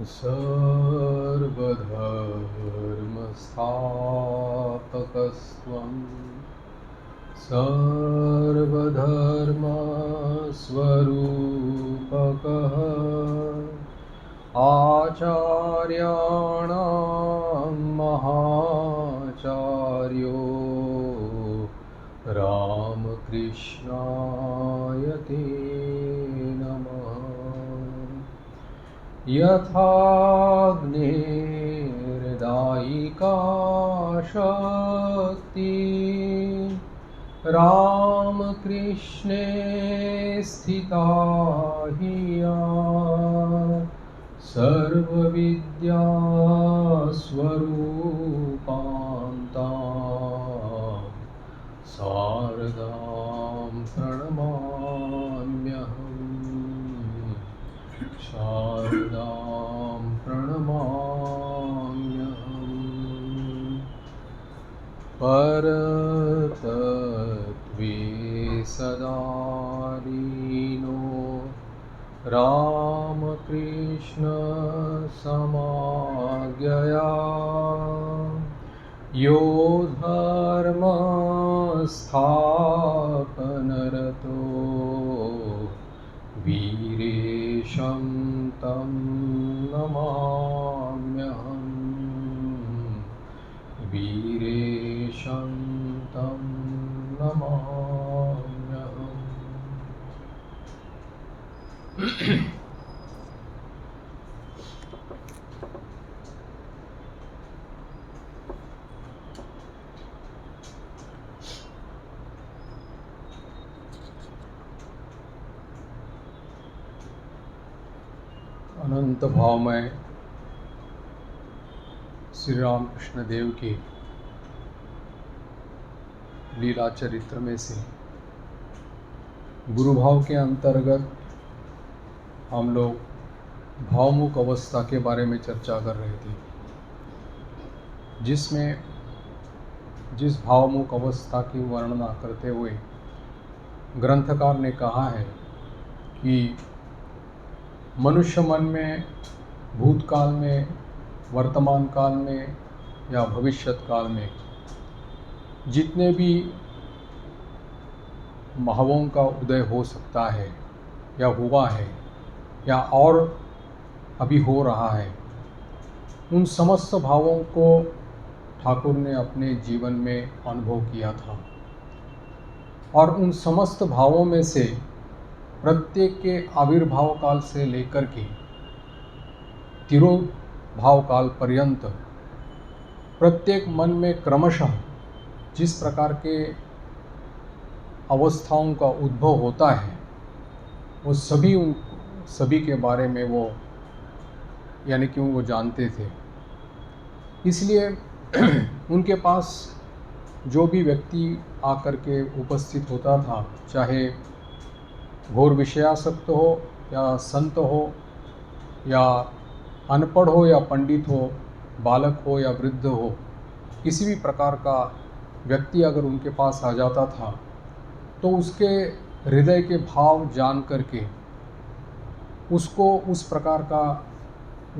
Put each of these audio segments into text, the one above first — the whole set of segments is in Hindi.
सर्वधर्मस्थापकस्त्वं सर्वधर्मस्वरूपकः आचार्याणां महाचार्यो रामकृष्णाय ते नमः। यथाग्निर्दायिका शक्ति रामकृष्णे स्थिता हि या सर्वविद्यास्वरूपान्ता शारदां प्रणमाम्यहम्। शारदां प्रणमाम्यहम्। परतत्त्वे सदालीनो रामकृष्ण समाज्ञया यो धर्मस्थापनरतो वीरेशं तं नमाम्यहम्। वीरेशं तं नमाम्यहम्। अनंत भावमय श्री रामकृष्ण देव की लीला चरित्र में से गुरु भाव के अंतर्गत हम लोग भावमुख अवस्था के बारे में चर्चा कर रहे थे, जिसमें जिस भावमुख अवस्था की वर्णना करते हुए ग्रंथकार ने कहा है कि मनुष्य मन में भूतकाल में, वर्तमान काल में या भविष्यत काल में जितने भी भावों का उदय हो सकता है या हुआ है या और अभी हो रहा है, उन समस्त भावों को ठाकुर ने अपने जीवन में अनुभव किया था। और उन समस्त भावों में से प्रत्येक के आविर्भाव काल से लेकर के तिरोभाव काल पर्यंत प्रत्येक मन में क्रमशः जिस प्रकार के अवस्थाओं का उद्भव होता है, वो सभी के बारे में वो यानी कि वो जानते थे। इसलिए उनके पास जो भी व्यक्ति आकर के उपस्थित होता था, चाहे घोर विषयासक्त हो या संत हो या अनपढ़ हो या पंडित हो, बालक हो या वृद्ध हो, किसी भी प्रकार का व्यक्ति अगर उनके पास आ जाता था तो उसके हृदय के भाव जान करके उसको उस प्रकार का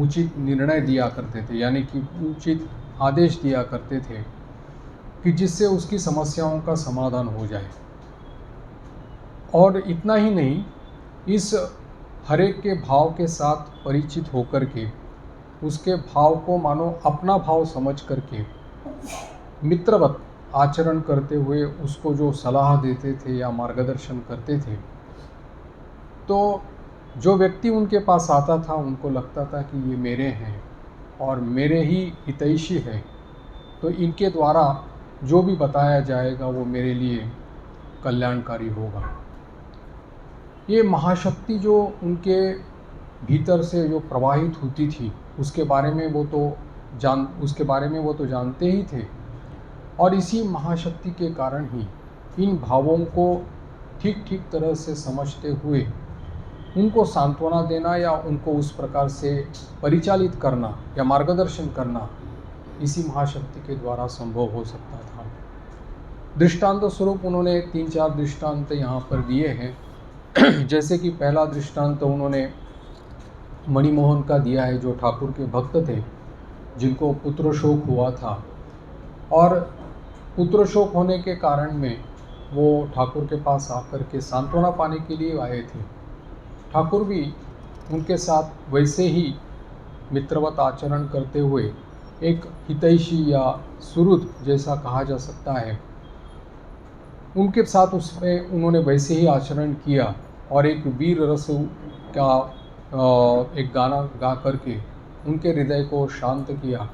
उचित निर्णय दिया करते थे, यानी कि उचित आदेश दिया करते थे कि जिससे उसकी समस्याओं का समाधान हो जाए। और इतना ही नहीं, इस हरेक के भाव के साथ परिचित होकर के उसके भाव को मानो अपना भाव समझ करके मित्रवत आचरण करते हुए उसको जो सलाह देते थे या मार्गदर्शन करते थे, तो जो व्यक्ति उनके पास आता था उनको लगता था कि ये मेरे हैं और मेरे ही हितैषी है, तो इनके द्वारा जो भी बताया जाएगा वो मेरे लिए कल्याणकारी होगा। ये महाशक्ति जो उनके भीतर से जो प्रवाहित होती थी उसके बारे में वो तो जानते ही थे। और इसी महाशक्ति के कारण ही इन भावों को ठीक ठीक तरह से समझते हुए उनको सांत्वना देना या उनको उस प्रकार से परिचालित करना या मार्गदर्शन करना इसी महाशक्ति के द्वारा संभव हो सकता था। दृष्टांत स्वरूप उन्होंने 3-4 दृष्टांत यहाँ पर दिए हैं। जैसे कि पहला दृष्टांत उन्होंने मणिमोहन का दिया है, जो ठाकुर के भक्त थे, जिनको पुत्र शोक हुआ था। और पुत्र शोक होने के कारण में वो ठाकुर के पास आकर के सांत्वना पाने के लिए आए थे। ठाकुर भी उनके साथ वैसे ही मित्रवत आचरण करते हुए एक हितैषी या सुहृद जैसा कहा जा सकता है, उनके साथ उसमें उन्होंने वैसे ही आचरण किया और एक वीर रस का एक गाना गा करके उनके हृदय को शांत किया।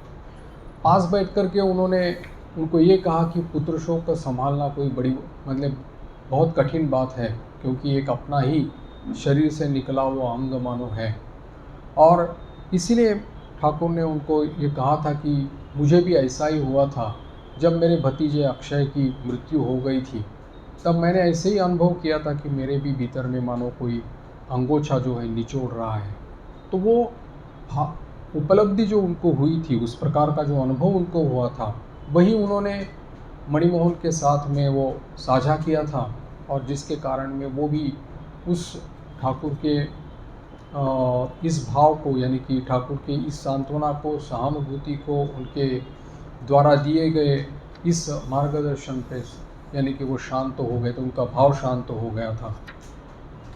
पास बैठ कर के उन्होंने उनको ये कहा कि पुत्र शोक का संभालना कोई बड़ी मतलब बहुत कठिन बात है, क्योंकि एक अपना ही शरीर से निकला हुआ अंग मानो है। और इसीलिए ठाकुर ने उनको ये कहा था कि मुझे भी ऐसा ही हुआ था, जब मेरे भतीजे अक्षय की मृत्यु हो गई थी, तब मैंने ऐसे ही अनुभव किया था कि मेरे भी भीतर में मानो कोई अंगोछा जो है निचोड़ रहा है। तो वो उपलब्धि जो उनको हुई थी, उस प्रकार का जो अनुभव उनको हुआ था, वही उन्होंने मणिमोहन के साथ में वो साझा किया था, और जिसके कारण में वो भी उस ठाकुर के इस भाव को, यानी कि ठाकुर के इस सांत्वना को, सहानुभूति को, उनके द्वारा दिए गए इस मार्गदर्शन पे, यानी कि वो शांत हो गए, तो उनका भाव शांत हो गया था।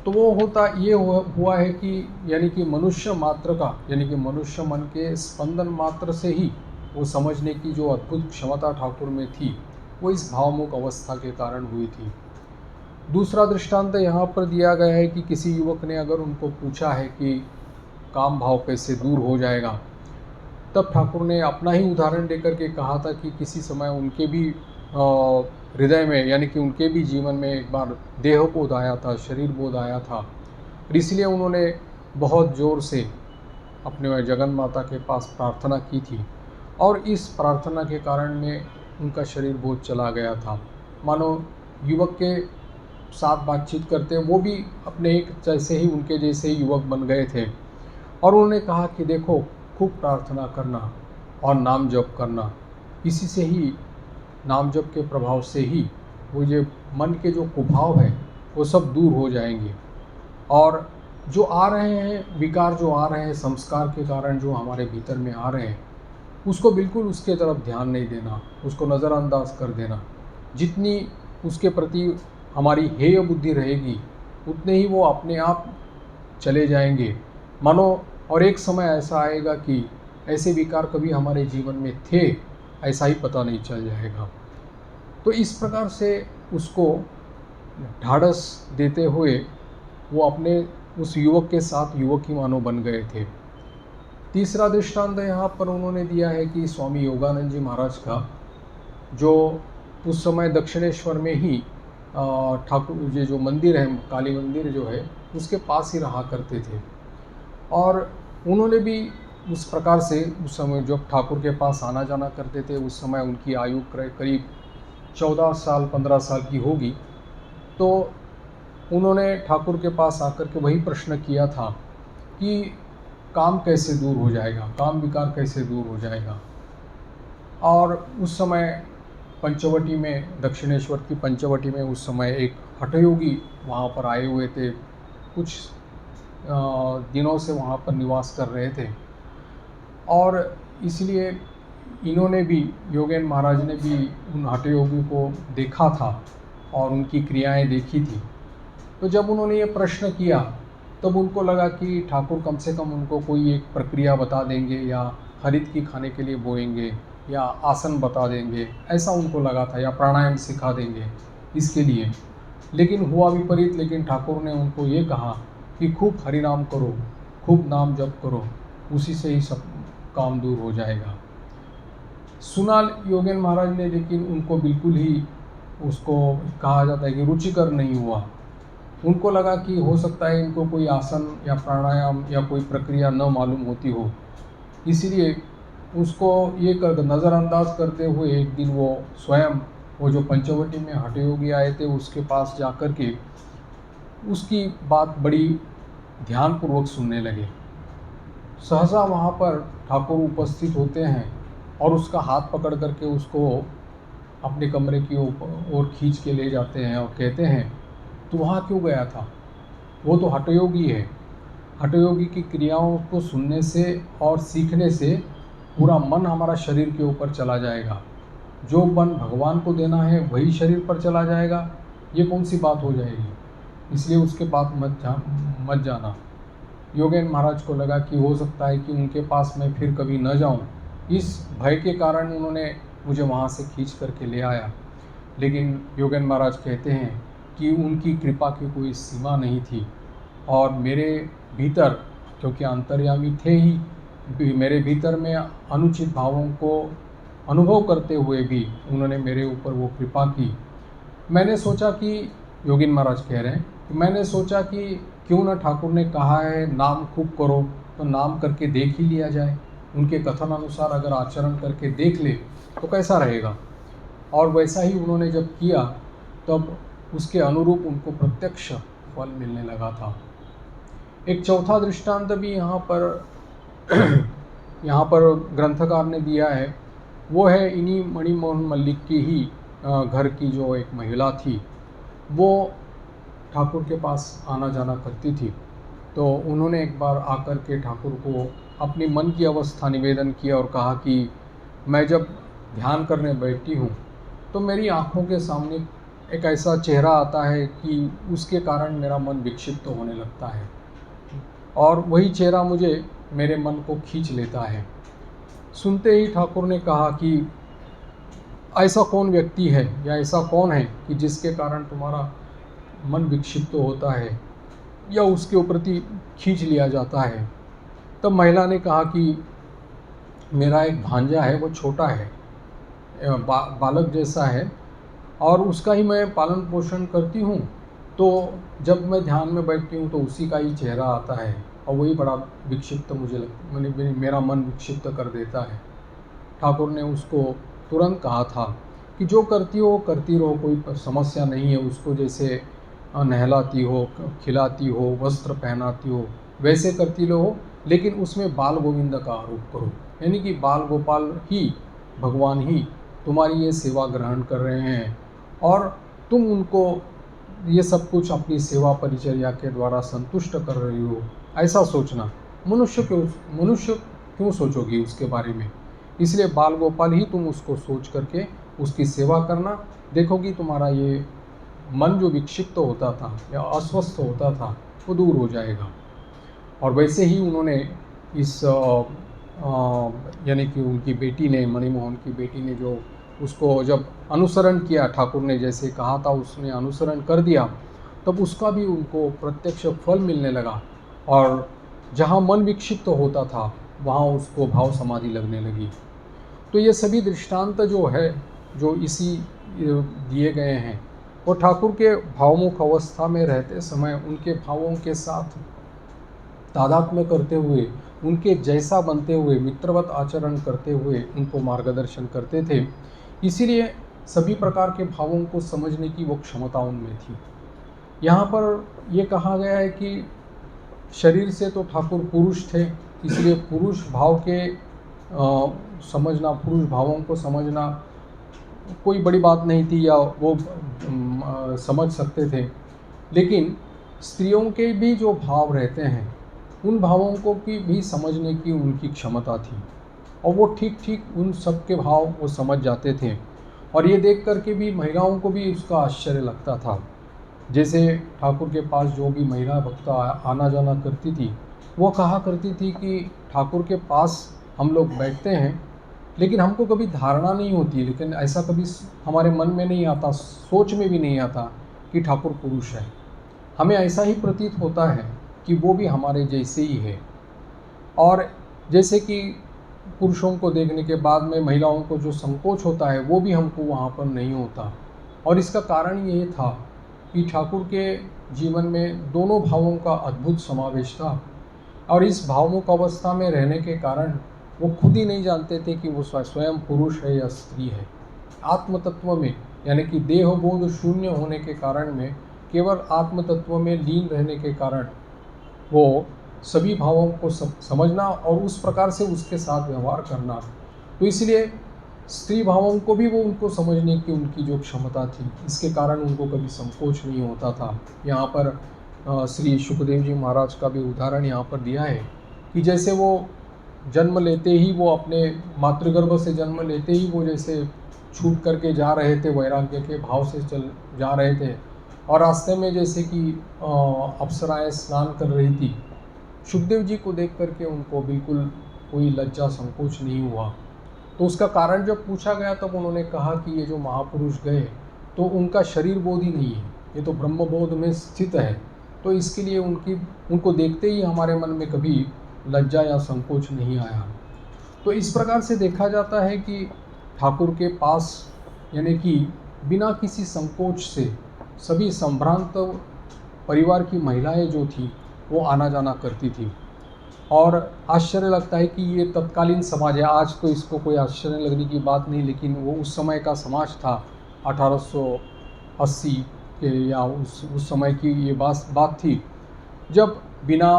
तो वो होता ये हुआ है कि यानी कि मनुष्य मात्र का, यानी कि मनुष्य मन के स्पंदन मात्र से ही वो समझने की जो अद्भुत क्षमता ठाकुर में थी, वो इस भावमुख अवस्था के कारण हुई थी। दूसरा दृष्टांत यहाँ पर दिया गया है कि किसी युवक ने अगर उनको पूछा है कि काम भाव कैसे दूर हो जाएगा, तब ठाकुर ने अपना ही उदाहरण देकर के कहा था कि किसी समय उनके भी हृदय में, यानी कि उनके भी जीवन में एक बार देह बोध आया था, शरीर बोध आया था, और इसलिए उन्होंने बहुत ज़ोर से अपने जगन माता के पास प्रार्थना की थी, और इस प्रार्थना के कारण में उनका शरीर बोध चला गया था। मानो युवक के साथ बातचीत करते वो भी अपने एक जैसे ही, उनके जैसे ही युवक बन गए थे, और उन्होंने कहा कि देखो, खूब प्रार्थना करना और नाम जप करना, इसी से ही, नाम जप के प्रभाव से ही वो ये मन के जो कुभाव है वो सब दूर हो जाएंगे, और जो आ रहे हैं विकार, जो आ रहे हैं संस्कार के कारण जो हमारे भीतर में आ रहे हैं, उसको बिल्कुल उसके तरफ ध्यान नहीं देना, उसको नज़रअंदाज कर देना। जितनी उसके प्रति हमारी हेय बुद्धि रहेगी, उतने ही वो अपने आप चले जाएंगे मानो। और एक समय ऐसा आएगा कि ऐसे विकार कभी हमारे जीवन में थे, ऐसा ही पता नहीं चल जाएगा। तो इस प्रकार से उसको ढाढ़स देते हुए वो अपने उस युवक के साथ युवक ही मानो बन गए थे। तीसरा दृष्टांत यहाँ पर उन्होंने दिया है कि स्वामी योगानंद जी महाराज का, जो उस समय दक्षिणेश्वर में ही ठाकुर ये जो मंदिर है, काली मंदिर जो है, उसके पास ही रहा करते थे, और उन्होंने भी उस प्रकार से उस समय जब ठाकुर के पास आना जाना करते थे, उस समय उनकी आयु करीब 14 साल 15 साल की होगी। तो उन्होंने ठाकुर के पास आकर के वही प्रश्न किया था कि काम कैसे दूर हो जाएगा, काम विकार कैसे दूर हो जाएगा। और उस समय पंचवटी में, दक्षिणेश्वर की पंचवटी में उस समय एक हठयोगी वहाँ पर आए हुए थे, कुछ दिनों से वहाँ पर निवास कर रहे थे, और इसलिए इन्होंने भी, योगेन महाराज ने भी उन हठयोगी को देखा था और उनकी क्रियाएं देखी थी। तो जब उन्होंने ये प्रश्न किया, तब उनको लगा कि ठाकुर कम से कम उनको कोई एक प्रक्रिया बता देंगे, या खरीद की खाने के लिए बोएंगे, या आसन बता देंगे, ऐसा उनको लगा था, या प्राणायाम सिखा देंगे इसके लिए। लेकिन हुआ विपरीत। लेकिन ठाकुर ने उनको ये कहा कि खूब हरिनाम करो, खूब नाम जप करो, उसी से ही सब काम दूर हो जाएगा। सुना योगेन महाराज ने, लेकिन उनको बिल्कुल ही, उसको कहा जाता है कि रुचिकर नहीं हुआ। उनको लगा कि हो सकता है इनको कोई आसन या प्राणायाम या कोई प्रक्रिया न मालूम होती हो, इसीलिए उसको ये नज़रअंदाज करते हुए एक दिन वो स्वयं, वो जो पंचवटी में हठयोगी आए थे, उसके पास जाकर के उसकी बात बड़ी ध्यानपूर्वक सुनने लगे। सहसा वहाँ पर ठाकुर उपस्थित होते हैं और उसका हाथ पकड़ करके उसको अपने कमरे की ओर खींच के ले जाते हैं और कहते हैं, तू वहाँ क्यों गया था, वो तो हठयोगी है, हठयोगी की क्रियाओं को सुनने से और सीखने से पूरा मन हमारा शरीर के ऊपर चला जाएगा। जो मन भगवान को देना है वही शरीर पर चला जाएगा, ये कौन सी बात हो जाएगी। इसलिए उसके पास मत जाना। योगेन महाराज को लगा कि हो सकता है कि उनके पास मैं फिर कभी न जाऊं। इस भय के कारण उन्होंने मुझे वहाँ से खींच करके ले आया। लेकिन योगेन महाराज कहते हैं कि उनकी कृपा की कोई सीमा नहीं थी और मेरे भीतर, क्योंकि अंतर्यामी थे ही, मेरे भीतर में अनुचित भावों को अनुभव करते हुए भी उन्होंने मेरे ऊपर वो कृपा की। मैंने सोचा कि योगेन महाराज कह रहे हैं कि मैंने सोचा कि क्यों ना ठाकुर ने कहा है नाम खूब करो, तो नाम करके देख ही लिया जाए। उनके कथन अनुसार अगर आचरण करके देख ले तो कैसा रहेगा। और वैसा ही उन्होंने जब किया तब उसके अनुरूप उनको प्रत्यक्ष फल मिलने लगा था। एक चौथा दृष्टांत भी यहाँ पर ग्रंथकार ने दिया है। वो है इन्हीं मणिमोहन मल्लिक की ही घर की जो एक महिला थी। वो ठाकुर के पास आना जाना करती थी। तो उन्होंने एक बार आकर के ठाकुर को अपनी मन की अवस्था निवेदन किया और कहा कि मैं जब ध्यान करने बैठती हूँ तो मेरी आँखों के सामने एक ऐसा चेहरा आता है कि उसके कारण मेरा मन विक्षिप्त होने लगता है और वही चेहरा मुझे मेरे मन को खींच लेता है। सुनते ही ठाकुर ने कहा कि ऐसा कौन व्यक्ति है या ऐसा कौन है कि जिसके कारण तुम्हारा मन विक्षिप्त होता है या उसके प्रति खींच लिया जाता है। तब महिला ने कहा कि मेरा एक भांजा है, वो छोटा है, बालक जैसा है और उसका ही मैं पालन पोषण करती हूँ। तो जब मैं ध्यान में बैठती हूँ तो उसी का ही चेहरा आता है और वही बड़ा विक्षिप्त मेरा मन विक्षिप्त कर देता है। ठाकुर ने उसको तुरंत कहा था कि जो करती हो करती रहो, कोई समस्या नहीं है। उसको जैसे नहलाती हो, खिलाती हो, वस्त्र पहनाती हो, वैसे करती रहो, लेकिन उसमें बाल गोविंद का आरोप करो, यानी कि बाल गोपाल ही, भगवान ही तुम्हारी ये सेवा ग्रहण कर रहे हैं और तुम उनको ये सब कुछ अपनी सेवा परिचर्या के द्वारा संतुष्ट कर रही हो, ऐसा सोचना। मनुष्य क्यों सोचोगी उसके बारे में। इसलिए बाल गोपाल ही तुम उसको सोच करके उसकी सेवा करना। देखोगी तुम्हारा ये मन जो विक्षिप्त होता था या अस्वस्थ होता था वो दूर हो जाएगा। और वैसे ही उन्होंने इस यानी कि उनकी बेटी ने, मणिमोहन की बेटी ने जो उसको जब अनुसरण किया, ठाकुर ने जैसे कहा था उसने अनुसरण कर दिया, तब उसका भी उनको प्रत्यक्ष फल मिलने लगा और जहाँ मन विक्षिप्त होता था वहाँ उसको भाव समाधि लगने लगी। तो ये सभी दृष्टांत जो है, जो इसी दिए गए हैं, वो ठाकुर के भावमुख अवस्था में रहते समय उनके भावों के साथ तादात्म्य करते हुए, उनके जैसा बनते हुए, मित्रवत आचरण करते हुए उनको मार्गदर्शन करते थे। इसीलिए सभी प्रकार के भावों को समझने की वो क्षमता उनमें थी। यहाँ पर ये कहा गया है कि शरीर से तो ठाकुर पुरुष थे, इसलिए पुरुष भाव के समझना, पुरुष भावों को समझना कोई बड़ी बात नहीं थी या वो समझ सकते थे। लेकिन स्त्रियों के भी जो भाव रहते हैं उन भावों को भी समझने की उनकी क्षमता थी और वो ठीक उन सब के भाव वो समझ जाते थे। और ये देख करके भी महिलाओं को भी उसका आश्चर्य लगता था। जैसे ठाकुर के पास जो भी महिला भक्त आना जाना करती थी, वो कहा करती थी कि ठाकुर के पास हम लोग बैठते हैं लेकिन हमको कभी धारणा नहीं होती, लेकिन ऐसा कभी हमारे मन में नहीं आता, सोच में भी नहीं आता कि ठाकुर पुरुष है। हमें ऐसा ही प्रतीत होता है कि वो भी हमारे जैसे ही है। और जैसे कि पुरुषों को देखने के बाद में महिलाओं को जो संकोच होता है वो भी हमको वहाँ पर नहीं होता। और इसका कारण ये था कि ठाकुर के जीवन में दोनों भावों का अद्भुत समावेश था और इस भावमुख अवस्था में रहने के कारण वो खुद ही नहीं जानते थे कि वो स्वयं पुरुष है या स्त्री है। आत्म तत्व में, यानी कि देह बोध शून्य होने के कारण में, केवल आत्म तत्व में लीन रहने के कारण वो सभी भावों को समझना और उस प्रकार से उसके साथ व्यवहार करना। तो इसलिए स्त्री भावों को भी वो उनको समझने की उनकी जो क्षमता थी, इसके कारण उनको कभी संकोच नहीं होता था। यहाँ पर श्री सुखदेव जी महाराज का भी उदाहरण यहाँ पर दिया है कि जैसे वो जन्म लेते ही, वो अपने मातृगर्भ से जन्म लेते ही वो जैसे छूट करके जा रहे थे, वैराग्य के भाव से चल जा रहे थे, और रास्ते में जैसे कि अप्सराएं स्नान कर रही थी, सुखदेव जी को देख करके उनको बिल्कुल कोई लज्जा संकोच नहीं हुआ। तो उसका कारण जब पूछा गया तब उन्होंने कहा कि ये जो महापुरुष गए तो उनका शरीर बोध ही नहीं है, ये तो ब्रह्मबोध में स्थित है, तो इसके लिए उनको देखते ही हमारे मन में कभी लज्जा या संकोच नहीं आया। तो इस प्रकार से देखा जाता है कि ठाकुर के पास यानी कि बिना किसी संकोच से सभी संभ्रांत परिवार की महिलाएं जो थी वो आना जाना करती थी। और आश्चर्य लगता है कि ये तत्कालीन समाज है, आज तो इसको कोई आश्चर्य लगने की बात नहीं, लेकिन वो उस समय का समाज था, 1880 के या उस समय की ये बात थी, जब बिना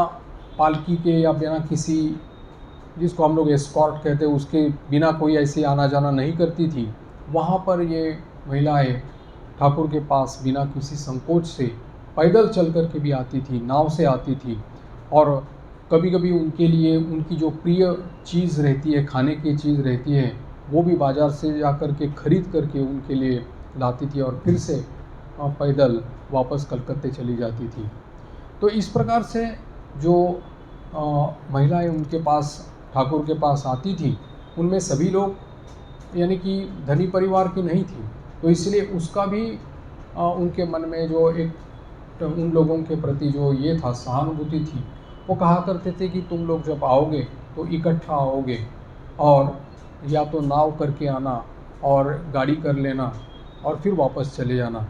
पालकी के या बिना किसी, जिसको हम लोग एस्कॉर्ट कहते हैं, उसके बिना कोई ऐसे आना जाना नहीं करती थी। वहाँ पर ये महिलाएं ठाकुर के पास बिना किसी संकोच से पैदल चल कर के भी आती थी, नाव से आती थी, और कभी कभी उनके लिए उनकी जो प्रिय चीज़ रहती है, खाने की चीज़ रहती है, वो भी बाज़ार से जा कर के खरीद करके उनके लिए लाती थी और फिर से पैदल वापस कलकत्ते चली जाती थी। तो इस प्रकार से जो महिलाएं उनके पास, ठाकुर के पास आती थी, उनमें सभी लोग यानी कि धनी परिवार की नहीं थी, तो इसलिए उसका भी उनके मन में जो एक उन लोगों के प्रति जो ये था, सहानुभूति थी। वो कहा करते थे कि तुम लोग जब आओगे तो इकट्ठा आओगे, और या तो नाव करके आना और गाड़ी कर लेना और फिर वापस चले जाना।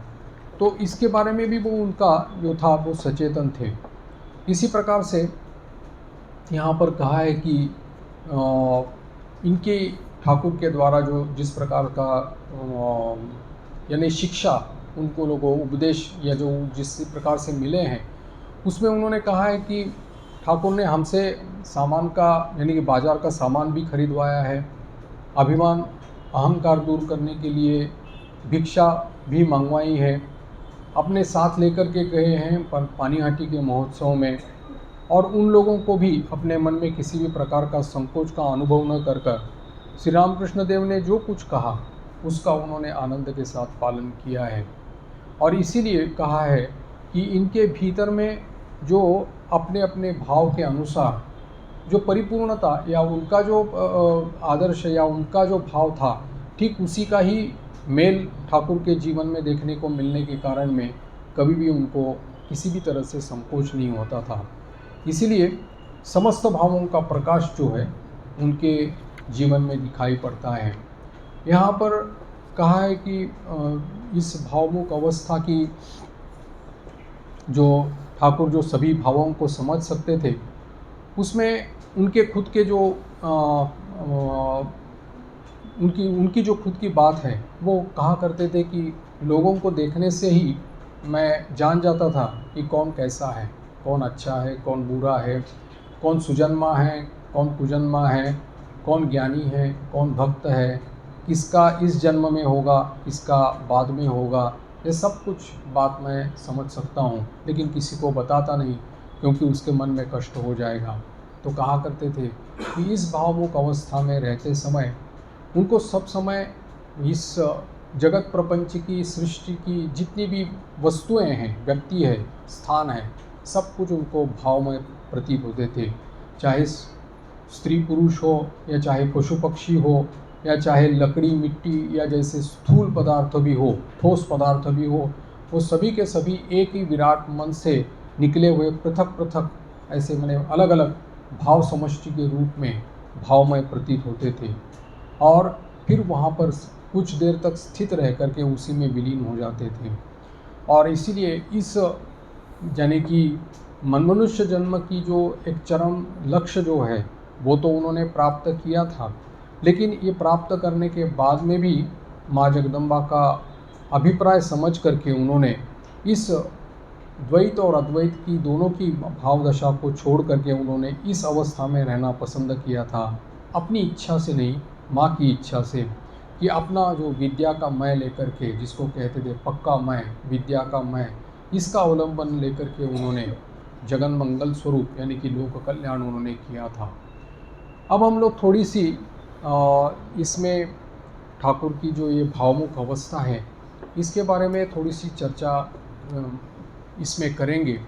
तो इसके बारे में भी वो उनका जो था वो सचेतन थे। इसी प्रकार से यहाँ पर कहा है कि इनके ठाकुर के द्वारा जो जिस प्रकार का यानी शिक्षा उनको लोगों उपदेश या जो जिस प्रकार से मिले हैं, उसमें उन्होंने कहा है कि ठाकुर ने हमसे सामान का यानी कि बाज़ार का सामान भी खरीदवाया है, अभिमान अहंकार दूर करने के लिए भिक्षा भी मंगवाई है, अपने साथ लेकर के गए हैं पानीहाटी के महोत्सव में, और उन लोगों को भी अपने मन में किसी भी प्रकार का संकोच का अनुभव न कर कर श्री रामकृष्ण देव ने जो कुछ कहा उसका उन्होंने आनंद के साथ पालन किया है। और इसीलिए कहा है कि इनके भीतर में जो अपने अपने भाव के अनुसार जो परिपूर्णता या उनका जो आदर्श या उनका जो भाव था, ठीक उसी का ही मेल ठाकुर के जीवन में देखने को मिलने के कारण में कभी भी उनको किसी भी तरह से संकोच नहीं होता था। इसीलिए समस्त भावों का प्रकाश जो है उनके जीवन में दिखाई पड़ता है। यहाँ पर कहा है कि इस भावमुख अवस्था की जो ठाकुर जो सभी भावों को समझ सकते थे, उसमें उनके खुद के जो उनकी जो खुद की बात है, वो कहा करते थे कि लोगों को देखने से ही मैं जान जाता था कि कौन कैसा है, कौन अच्छा है, कौन बुरा है, कौन सुजन्मा है, कौन कुजन्मा है, कौन ज्ञानी है, कौन भक्त है, किसका इस जन्म में होगा, किसका बाद में होगा। ये सब कुछ बात मैं समझ सकता हूँ, लेकिन किसी को बताता नहीं क्योंकि उसके मन में कष्ट हो जाएगा। तो कहा करते थे कि इस भावमुख अवस्था में रहते समय उनको सब समय इस जगत प्रपंच की, सृष्टि की जितनी भी वस्तुएं हैं, व्यक्ति है, स्थान है, सब कुछ उनको भावमय प्रतीत होते थे। चाहे स्त्री पुरुष हो, या चाहे पशु पक्षी हो, या चाहे लकड़ी मिट्टी, या जैसे स्थूल पदार्थ भी हो, ठोस पदार्थ भी हो, वो सभी के सभी एक ही विराट मन से निकले हुए पृथक पृथक ऐसे माने अलग अलग भाव समष्टि के रूप में भावमय प्रतीत होते थे, और फिर वहाँ पर कुछ देर तक स्थित रह करके उसी में विलीन हो जाते थे। और इसीलिए इस यानी कि मनुष्य जन्म की जो एक चरम लक्ष्य जो है वो तो उन्होंने प्राप्त किया था, लेकिन ये प्राप्त करने के बाद में भी माँ जगदम्बा का अभिप्राय समझ करके उन्होंने इस द्वैत और अद्वैत की दोनों की भाव दशा को छोड़ करके उन्होंने इस अवस्था में रहना पसंद किया था, अपनी इच्छा से नहीं, माँ की इच्छा से, कि अपना जो विद्या का मैं लेकर के, जिसको कहते थे पक्का मैं, विद्या का मैं, इसका अवलंबन लेकर के उन्होंने जगन मंगल स्वरूप यानी कि लोक कल्याण उन्होंने किया था। अब हम लोग थोड़ी सी इसमें ठाकुर की जो ये भावमुख अवस्था है इसके बारे में थोड़ी सी चर्चा इसमें करेंगे।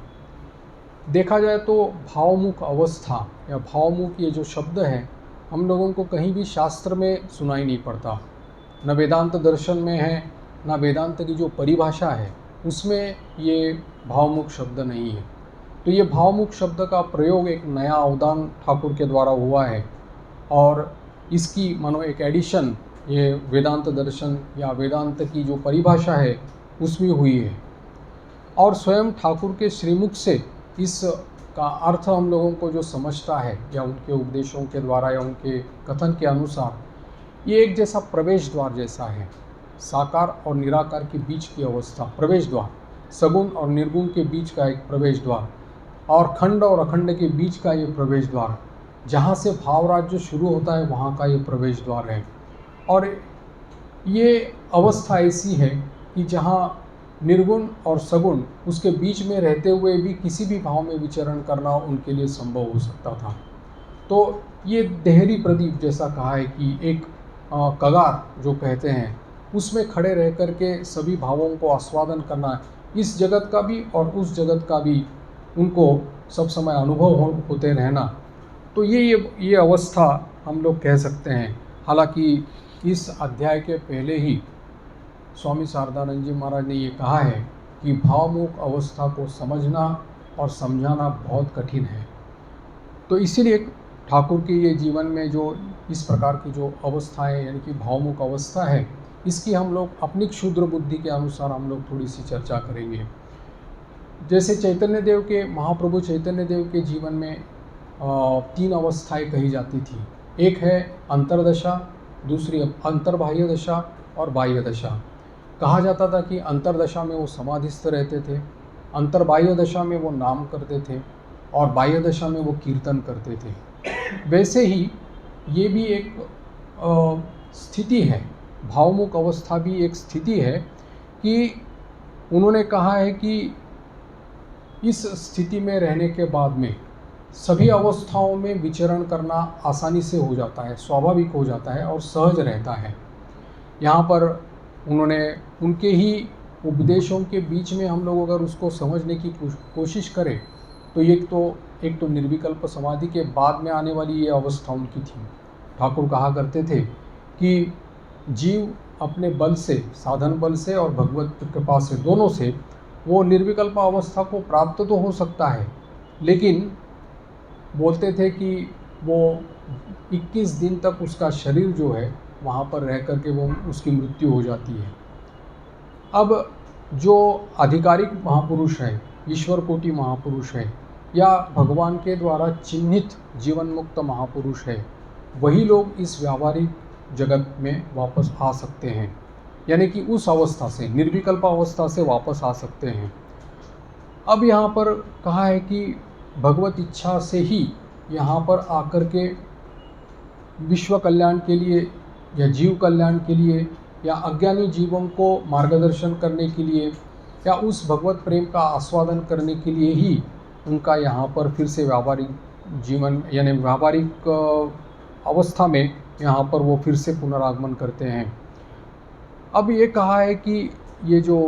देखा जाए तो भावमुख अवस्था या भावमुख ये जो शब्द है हम लोगों को कहीं भी शास्त्र में सुनाई नहीं पड़ता, न वेदांत दर्शन में है, न वेदांत की जो परिभाषा है उसमें ये भावमुख शब्द नहीं है। तो ये भावमुख शब्द का प्रयोग एक नया अवदान ठाकुर के द्वारा हुआ है और इसकी मानो एक एडिशन ये वेदांत दर्शन या वेदांत की जो परिभाषा है उसमें हुई है और स्वयं ठाकुर के श्रीमुख से इस का अर्थ हम लोगों को जो समझता है या उनके उपदेशों के द्वारा या उनके कथन के अनुसार ये एक जैसा प्रवेश द्वार जैसा है, साकार और निराकार के बीच की अवस्था प्रवेश द्वार, सगुण और निर्गुण के बीच का एक प्रवेश द्वार और खंड और अखंड के बीच का ये प्रवेश द्वार, जहाँ से भाव राज्य शुरू होता है वहाँ का ये प्रवेश द्वार है। और ये अवस्था ऐसी है कि जहाँ निर्गुण और सगुण उसके बीच में रहते हुए भी किसी भी भाव में विचरण करना उनके लिए संभव हो सकता था। तो ये देहरी प्रदीप जैसा कहा है कि एक कगार जो कहते हैं उसमें खड़े रह कर के सभी भावों को आस्वादन करना, इस जगत का भी और उस जगत का भी उनको सब समय अनुभव होते रहना, तो ये अवस्था हम लोग कह सकते हैं। हालांकि इस अध्याय के पहले ही स्वामी शारदानंद जी महाराज ने ये कहा है कि भावमुख अवस्था को समझना और समझाना बहुत कठिन है। तो इसीलिए ठाकुर के ये जीवन में जो इस प्रकार की जो अवस्थाएं यानी कि भावमुख अवस्था है इसकी हम लोग अपनी क्षुद्र बुद्धि के अनुसार हम लोग थोड़ी सी चर्चा करेंगे। जैसे चैतन्य देव के महाप्रभु चैतन्य देव के जीवन में 3 अवस्थाएं कही जाती थी। एक है अंतर्दशा, दूसरी अंतर्बाह्य दशा और बाह्य दशा। कहा जाता था कि अंतर्दशा में वो समाधिस्थ रहते थे, अंतर्बाह्य दशा में वो नाम करते थे और बाह्य दशा में वो कीर्तन करते थे। वैसे ही ये भी एक स्थिति है, भावमुख अवस्था भी एक स्थिति है कि उन्होंने कहा है कि इस स्थिति में रहने के बाद में सभी अवस्थाओं में विचरण करना आसानी से हो जाता है, स्वाभाविक हो जाता है और सहज रहता है। यहाँ पर उन्होंने उनके ही उपदेशों के बीच में हम लोग अगर उसको समझने की कोशिश करें तो एक तो निर्विकल्प समाधि के बाद में आने वाली ये अवस्था उनकी थी। ठाकुर कहा करते थे कि जीव अपने बल से, साधन बल से और भगवत कृपा से, दोनों से वो निर्विकल्प अवस्था को प्राप्त तो हो सकता है, लेकिन बोलते थे कि वो 21 दिन तक उसका शरीर जो है वहाँ पर रह कर के वो उसकी मृत्यु हो जाती है। अब जो आधिकारिक महापुरुष है, ईश्वर कोटि महापुरुष है या भगवान के द्वारा चिन्हित जीवन मुक्त महापुरुष है, वही लोग इस व्यावहारिक जगत में वापस आ सकते हैं, यानी कि उस अवस्था से, निर्विकल्प अवस्था से वापस आ सकते हैं। अब यहाँ पर कहा है कि भगवत इच्छा से ही यहाँ पर आकर के विश्व कल्याण के लिए या जीव कल्याण के लिए या अज्ञानी जीवों को मार्गदर्शन करने के लिए या उस भगवत प्रेम का आस्वादन करने के लिए ही उनका यहाँ पर फिर से व्यावहारिक जीवन यानी व्यावहारिक अवस्था में यहाँ पर वो फिर से पुनरागमन करते हैं। अब ये कहा है कि ये जो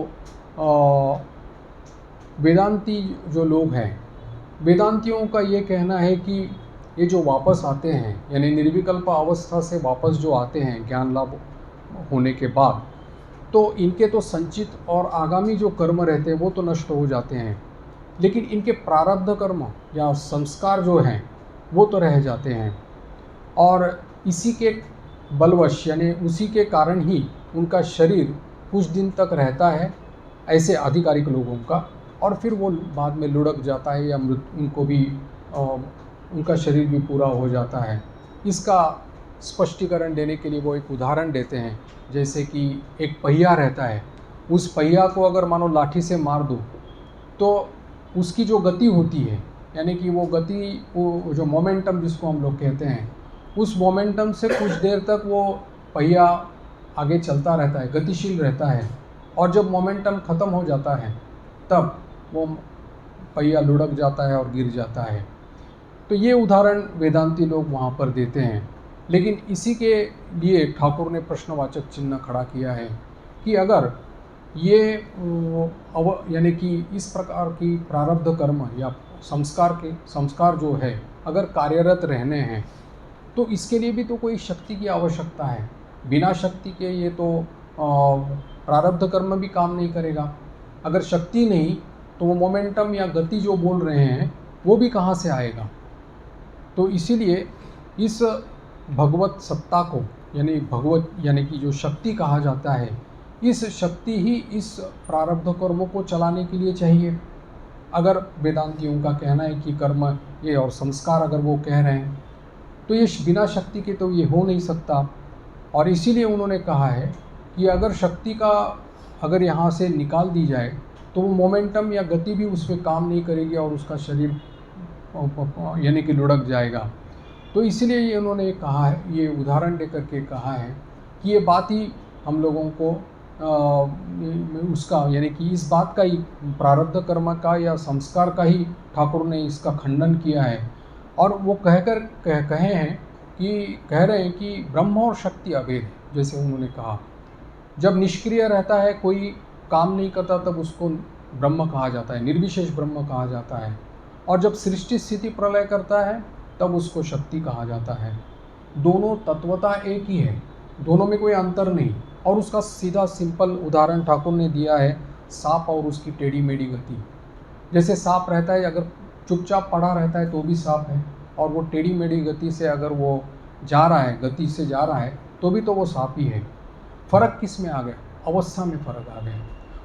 वेदांती जो लोग हैं, वेदांतियों का ये कहना है कि ये जो वापस आते हैं यानी निर्विकल्प अवस्था से वापस जो आते हैं ज्ञान लाभ होने के बाद, तो इनके तो संचित और आगामी जो कर्म रहते हैं वो तो नष्ट हो जाते हैं, लेकिन इनके प्रारब्ध कर्म या संस्कार जो हैं वो तो रह जाते हैं और इसी के बलवश यानी उसी के कारण ही उनका शरीर कुछ दिन तक रहता है ऐसे आधिकारिक लोगों का, और फिर वो बाद में लुढ़क जाता है या उनको भी उनका शरीर भी पूरा हो जाता है। इसका स्पष्टीकरण देने के लिए वो एक उदाहरण देते हैं, जैसे कि एक पहिया रहता है, उस पहिया को अगर मानो लाठी से मार दो तो उसकी जो गति होती है यानी कि वो गति, वो जो मोमेंटम जिसको हम लोग कहते हैं, उस मोमेंटम से कुछ देर तक वो पहिया आगे चलता रहता है, गतिशील रहता है, और जब मोमेंटम ख़त्म हो जाता है तब वो पहिया लुढ़क जाता है और गिर जाता है। तो ये उदाहरण वेदांती लोग वहाँ पर देते हैं। लेकिन इसी के लिए ठाकुर ने प्रश्नवाचक चिन्ह खड़ा किया है कि अगर ये यानी कि इस प्रकार की प्रारब्ध कर्म या संस्कार जो है अगर कार्यरत रहने हैं तो इसके लिए भी तो कोई शक्ति की आवश्यकता है। बिना शक्ति के ये तो प्रारब्ध कर्म भी काम नहीं करेगा। अगर शक्ति नहीं तो वो मोमेंटम या गति जो बोल रहे हैं वो भी कहाँ से आएगा। तो इसीलिए इस भगवत सत्ता को यानी कि जो शक्ति कहा जाता है, इस शक्ति ही इस प्रारब्ध कर्मों को चलाने के लिए चाहिए। अगर वेदांतियों का कहना है कि कर्म ये और संस्कार अगर वो कह रहे हैं तो ये बिना शक्ति के तो ये हो नहीं सकता। और इसीलिए उन्होंने कहा है कि अगर शक्ति का अगर यहाँ से निकाल दी जाए तो वो मोमेंटम या गति भी उस पर काम नहीं करेगी और उसका शरीर यानी कि लुढ़क जाएगा। तो इसलिए ये उन्होंने कहा है, ये उदाहरण देकर के कहा है कि ये बात ही हम लोगों को उसका यानी कि इस बात का ही प्रारब्ध कर्म का या संस्कार का ही ठाकुर ने इसका खंडन किया है। और वो कह रहे हैं कि ब्रह्म और शक्ति अभेद है। जैसे उन्होंने कहा जब निष्क्रिय रहता है, कोई काम नहीं करता, तब उसको ब्रह्म कहा जाता है, निर्विशेष ब्रह्म कहा जाता है। और जब सृष्टि स्थिति प्रलय करता है तब उसको शक्ति कहा जाता है। दोनों तत्वता एक ही है, दोनों में कोई अंतर नहीं। और उसका सीधा सिंपल उदाहरण ठाकुर ने दिया है सांप और उसकी टेढ़ी मेढ़ी गति। जैसे सांप रहता है, अगर चुपचाप पड़ा रहता है तो भी सांप है, और वो टेढ़ी मेढ़ी गति से अगर वो जा रहा है, गति से जा रहा है, तो भी तो वो सांप ही है। फर्क किस में आ गया? अवस्था में फर्क आ गया।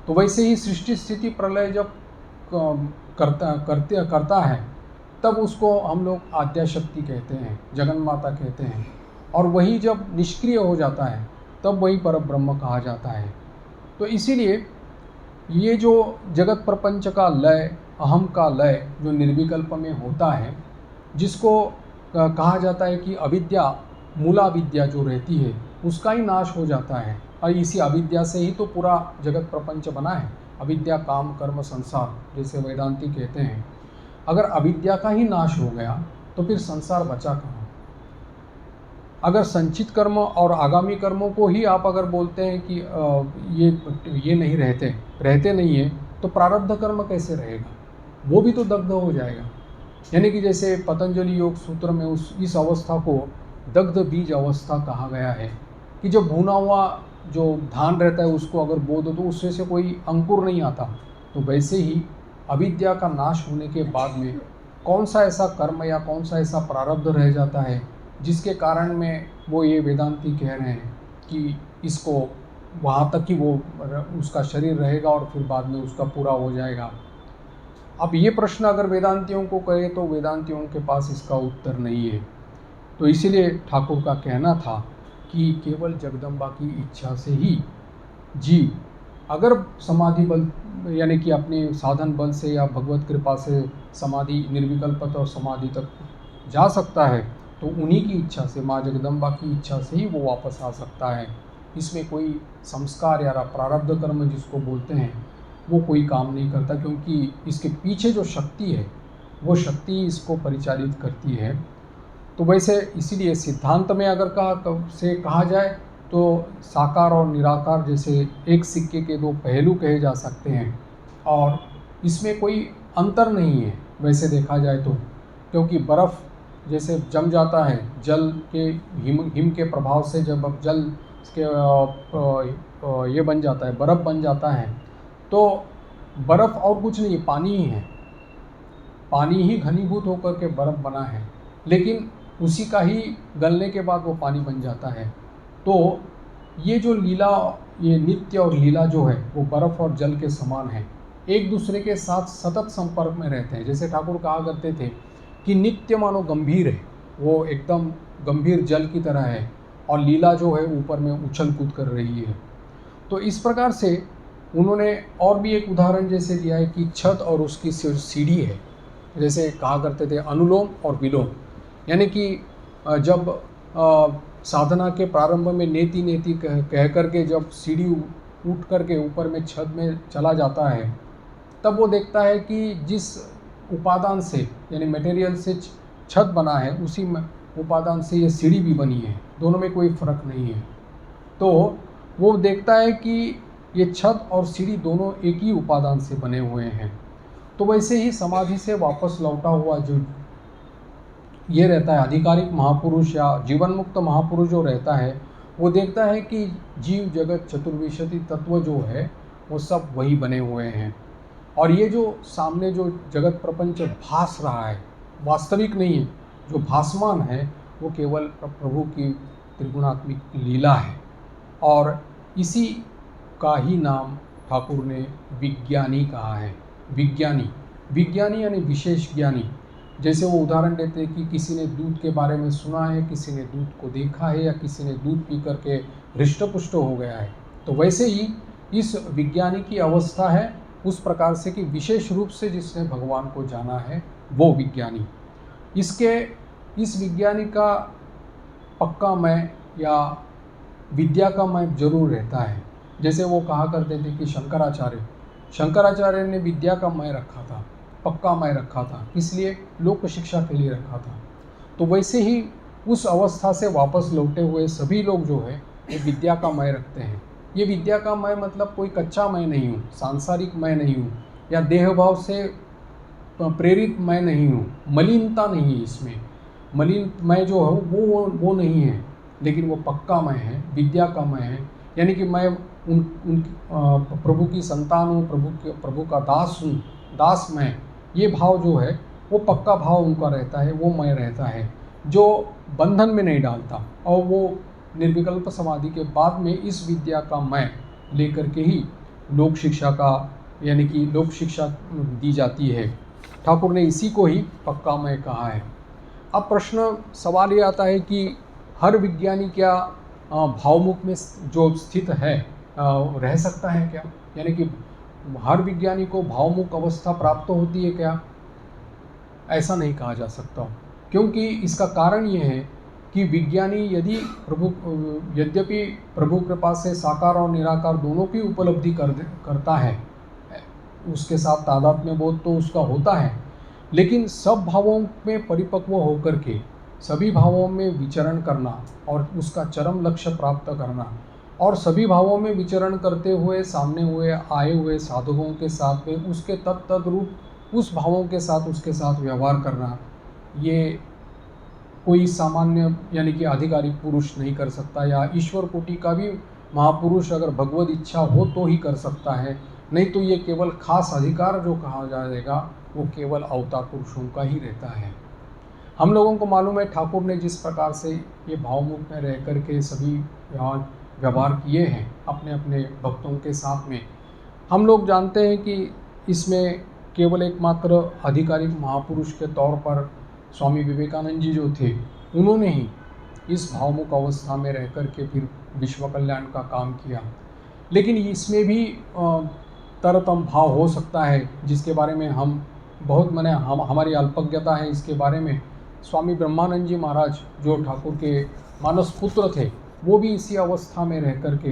तो वैसे ही सृष्टि स्थिति प्रलय जब करता है तब उसको हम लोग आद्या शक्ति कहते हैं, जगन माता कहते हैं। और वही जब निष्क्रिय हो जाता है तब वही पर ब्रह्म कहा जाता है। तो इसीलिए ये जो जगत प्रपंच का लय, अहम का लय जो निर्विकल्प में होता है, जिसको कहा जाता है कि अविद्या, मूला विद्या जो रहती है उसका ही नाश हो जाता है। और इसी अविद्या से ही तो पूरा जगत प्रपंच बना है। अविद्या काम कर्म संसार जैसे वेदांती कहते हैं। अगर अविद्या का ही नाश हो गया तो फिर संसार बचा कहाँ? अगर संचित कर्म और आगामी कर्मों को ही आप अगर बोलते हैं कि ये नहीं रहते नहीं है, तो प्रारब्ध कर्म कैसे रहेगा? वो भी तो दग्ध हो जाएगा। यानी कि जैसे पतंजलि योग सूत्र में इस अवस्था को दग्ध बीज अवस्था कहा गया है कि जब भुना हुआ जो धान रहता है उसको अगर बो दो तो उससे से कोई अंकुर नहीं आता। तो वैसे ही अविद्या का नाश होने के बाद में कौन सा ऐसा कर्म या कौन सा ऐसा प्रारब्ध रह जाता है जिसके कारण में वो ये वेदांती कह रहे हैं कि इसको वहाँ तक ही वो उसका शरीर रहेगा और फिर बाद में उसका पूरा हो जाएगा। अब ये प्रश्न अगर वेदांतियों को करे तो वेदांतियों के पास इसका उत्तर नहीं है। तो इसीलिए ठाकुर का कहना था कि केवल जगदम्बा की इच्छा से ही जीव अगर समाधि बल यानी कि अपने साधन बल से या भगवत कृपा से समाधि निर्विकल्पत और समाधि तक जा सकता है, तो उन्हीं की इच्छा से, माँ जगदम्बा की इच्छा से ही वो वापस आ सकता है। इसमें कोई संस्कार या प्रारब्ध कर्म जिसको बोलते हैं वो कोई काम नहीं करता, क्योंकि इसके पीछे जो शक्ति है वो शक्ति इसको परिचालित करती है। तो वैसे इसीलिए सिद्धांत में अगर कहा जाए तो साकार और निराकार जैसे एक सिक्के के दो पहलू कहे जा सकते हैं, और इसमें कोई अंतर नहीं है वैसे देखा जाए तो। क्योंकि बर्फ़ जैसे जम जाता है, जल के हिम के प्रभाव से जब जल के ये बन जाता है, बर्फ़ बन जाता है, तो बर्फ़ और कुछ नहीं, पानी ही है। पानी ही घनीभूत होकर के बर्फ़ बना है, लेकिन उसी का ही गलने के बाद वो पानी बन जाता है। तो ये जो लीला, ये नित्य और लीला जो है वो बर्फ़ और जल के समान है, एक दूसरे के साथ सतत संपर्क में रहते हैं। जैसे ठाकुर कहा करते थे कि नित्य मानो गंभीर है, वो एकदम गंभीर जल की तरह है, और लीला जो है ऊपर में उछल कूद कर रही है। तो इस प्रकार से उन्होंने और भी एक उदाहरण जैसे दिया है कि छत और उसकी सीढ़ी है। जैसे कहा करते थे अनुलोम और विलोम, यानी कि जब साधना के प्रारंभ में नेति नेति कह करके जब सीढ़ी उठ करके ऊपर में छत में चला जाता है, तब वो देखता है कि जिस उपादान से यानी मटेरियल से छत बना है उसी उपादान से ये सीढ़ी भी बनी है, दोनों में कोई फ़र्क नहीं है। तो वो देखता है कि ये छत और सीढ़ी दोनों एक ही उपादान से बने हुए हैं। तो वैसे ही समाधि से वापस लौटा हुआ जो ये रहता है आधिकारिक महापुरुष या जीवन मुक्त महापुरुष जो रहता है, वो देखता है कि जीव जगत चतुर्विंशति तत्व जो है वो सब वही बने हुए हैं, और ये जो सामने जो जगत प्रपंच भास रहा है वास्तविक नहीं है, जो भासमान है वो केवल प्रभु की त्रिगुणात्मिक लीला है। और इसी का ही नाम ठाकुर ने विज्ञानी कहा है। विज्ञानी, विज्ञानी यानी विशेष ज्ञानी। जैसे वो उदाहरण देते हैं कि किसी ने दूध के बारे में सुना है, किसी ने दूध को देखा है, या किसी ने दूध पी करके हृष्ट-पुष्ट हो गया है, तो वैसे ही इस विज्ञानी की अवस्था है उस प्रकार से कि विशेष रूप से जिसने भगवान को जाना है वो विज्ञानी। इस विज्ञानी का पक्का मैं या विद्या का मैं जरूर रहता है। जैसे वो कहा करते थे कि शंकराचार्य ने विद्या का मैं रखा था, पक्का मैं रखा था, इसलिए लोक शिक्षा के लिए रखा था। तो वैसे ही उस अवस्था से वापस लौटे हुए सभी लोग जो है ये विद्या का मैं रखते हैं। ये विद्या का मैं मतलब कोई कच्चा मैं नहीं हूँ, सांसारिक मैं नहीं हूँ, या देह भाव से प्रेरित मैं नहीं हूँ, मलिनता नहीं है इसमें। मलिन मैं जो है वो नहीं है, लेकिन वो पक्का मैं है, विद्या का मैं है। यानी कि मैं उन प्रभु की संतान हूँ, प्रभु का दास हूँ, दास मैं, ये भाव जो है वो पक्का भाव उनका रहता है, वो मैं रहता है जो बंधन में नहीं डालता। और वो निर्विकल्प समाधि के बाद में इस विद्या का मैं लेकर के ही लोक शिक्षा का यानी कि लोक शिक्षा दी जाती है। ठाकुर ने इसी को ही पक्का मैं कहा है। अब प्रश्न सवाल ये आता है कि हर विज्ञानी क्या भावमुख में जो स्थित है रह सकता है क्या? यानी कि हर विज्ञानी को भावमुख अवस्था प्राप्त होती है क्या? ऐसा नहीं कहा जा सकता, क्योंकि इसका कारण ये है कि विज्ञानी यद्यपि प्रभु कृपा से साकार और निराकार दोनों की उपलब्धि करता है, उसके साथ तादात्म्य बोध तो उसका होता है, लेकिन सब भावों में परिपक्व होकर के सभी भावों में विचरण करना और उसका चरम लक्ष्य प्राप्त करना, और सभी भावों में विचरण करते हुए सामने हुए आए हुए साधकों के साथ में उसके तद्रूप उस भावों के साथ उसके साथ व्यवहार करना, ये कोई सामान्य यानी कि आधिकारिक पुरुष नहीं कर सकता, या ईश्वर कोटि का भी महापुरुष अगर भगवत इच्छा हो तो ही कर सकता है, नहीं तो ये केवल खास अधिकार जो कहा जाएगा वो केवल अवतार पुरुषों का ही रहता है। हम लोगों को मालूम है ठाकुर ने जिस प्रकार से ये भावमुख में रह कर के सभी व्यवहार किए हैं अपने अपने भक्तों के साथ में। हम लोग जानते हैं कि इसमें केवल एकमात्र आधिकारिक महापुरुष के तौर पर स्वामी विवेकानंद जी जो थे उन्होंने ही इस भावमुख अवस्था में रह कर के फिर विश्व कल्याण का काम किया, लेकिन इसमें भी तरतम भाव हो सकता है जिसके बारे में हम बहुत हमारी अल्पज्ञता है इसके बारे में। स्वामी ब्रह्मानंद जी महाराज जो ठाकुर के मानस पुत्र थे वो भी इसी अवस्था में रह कर के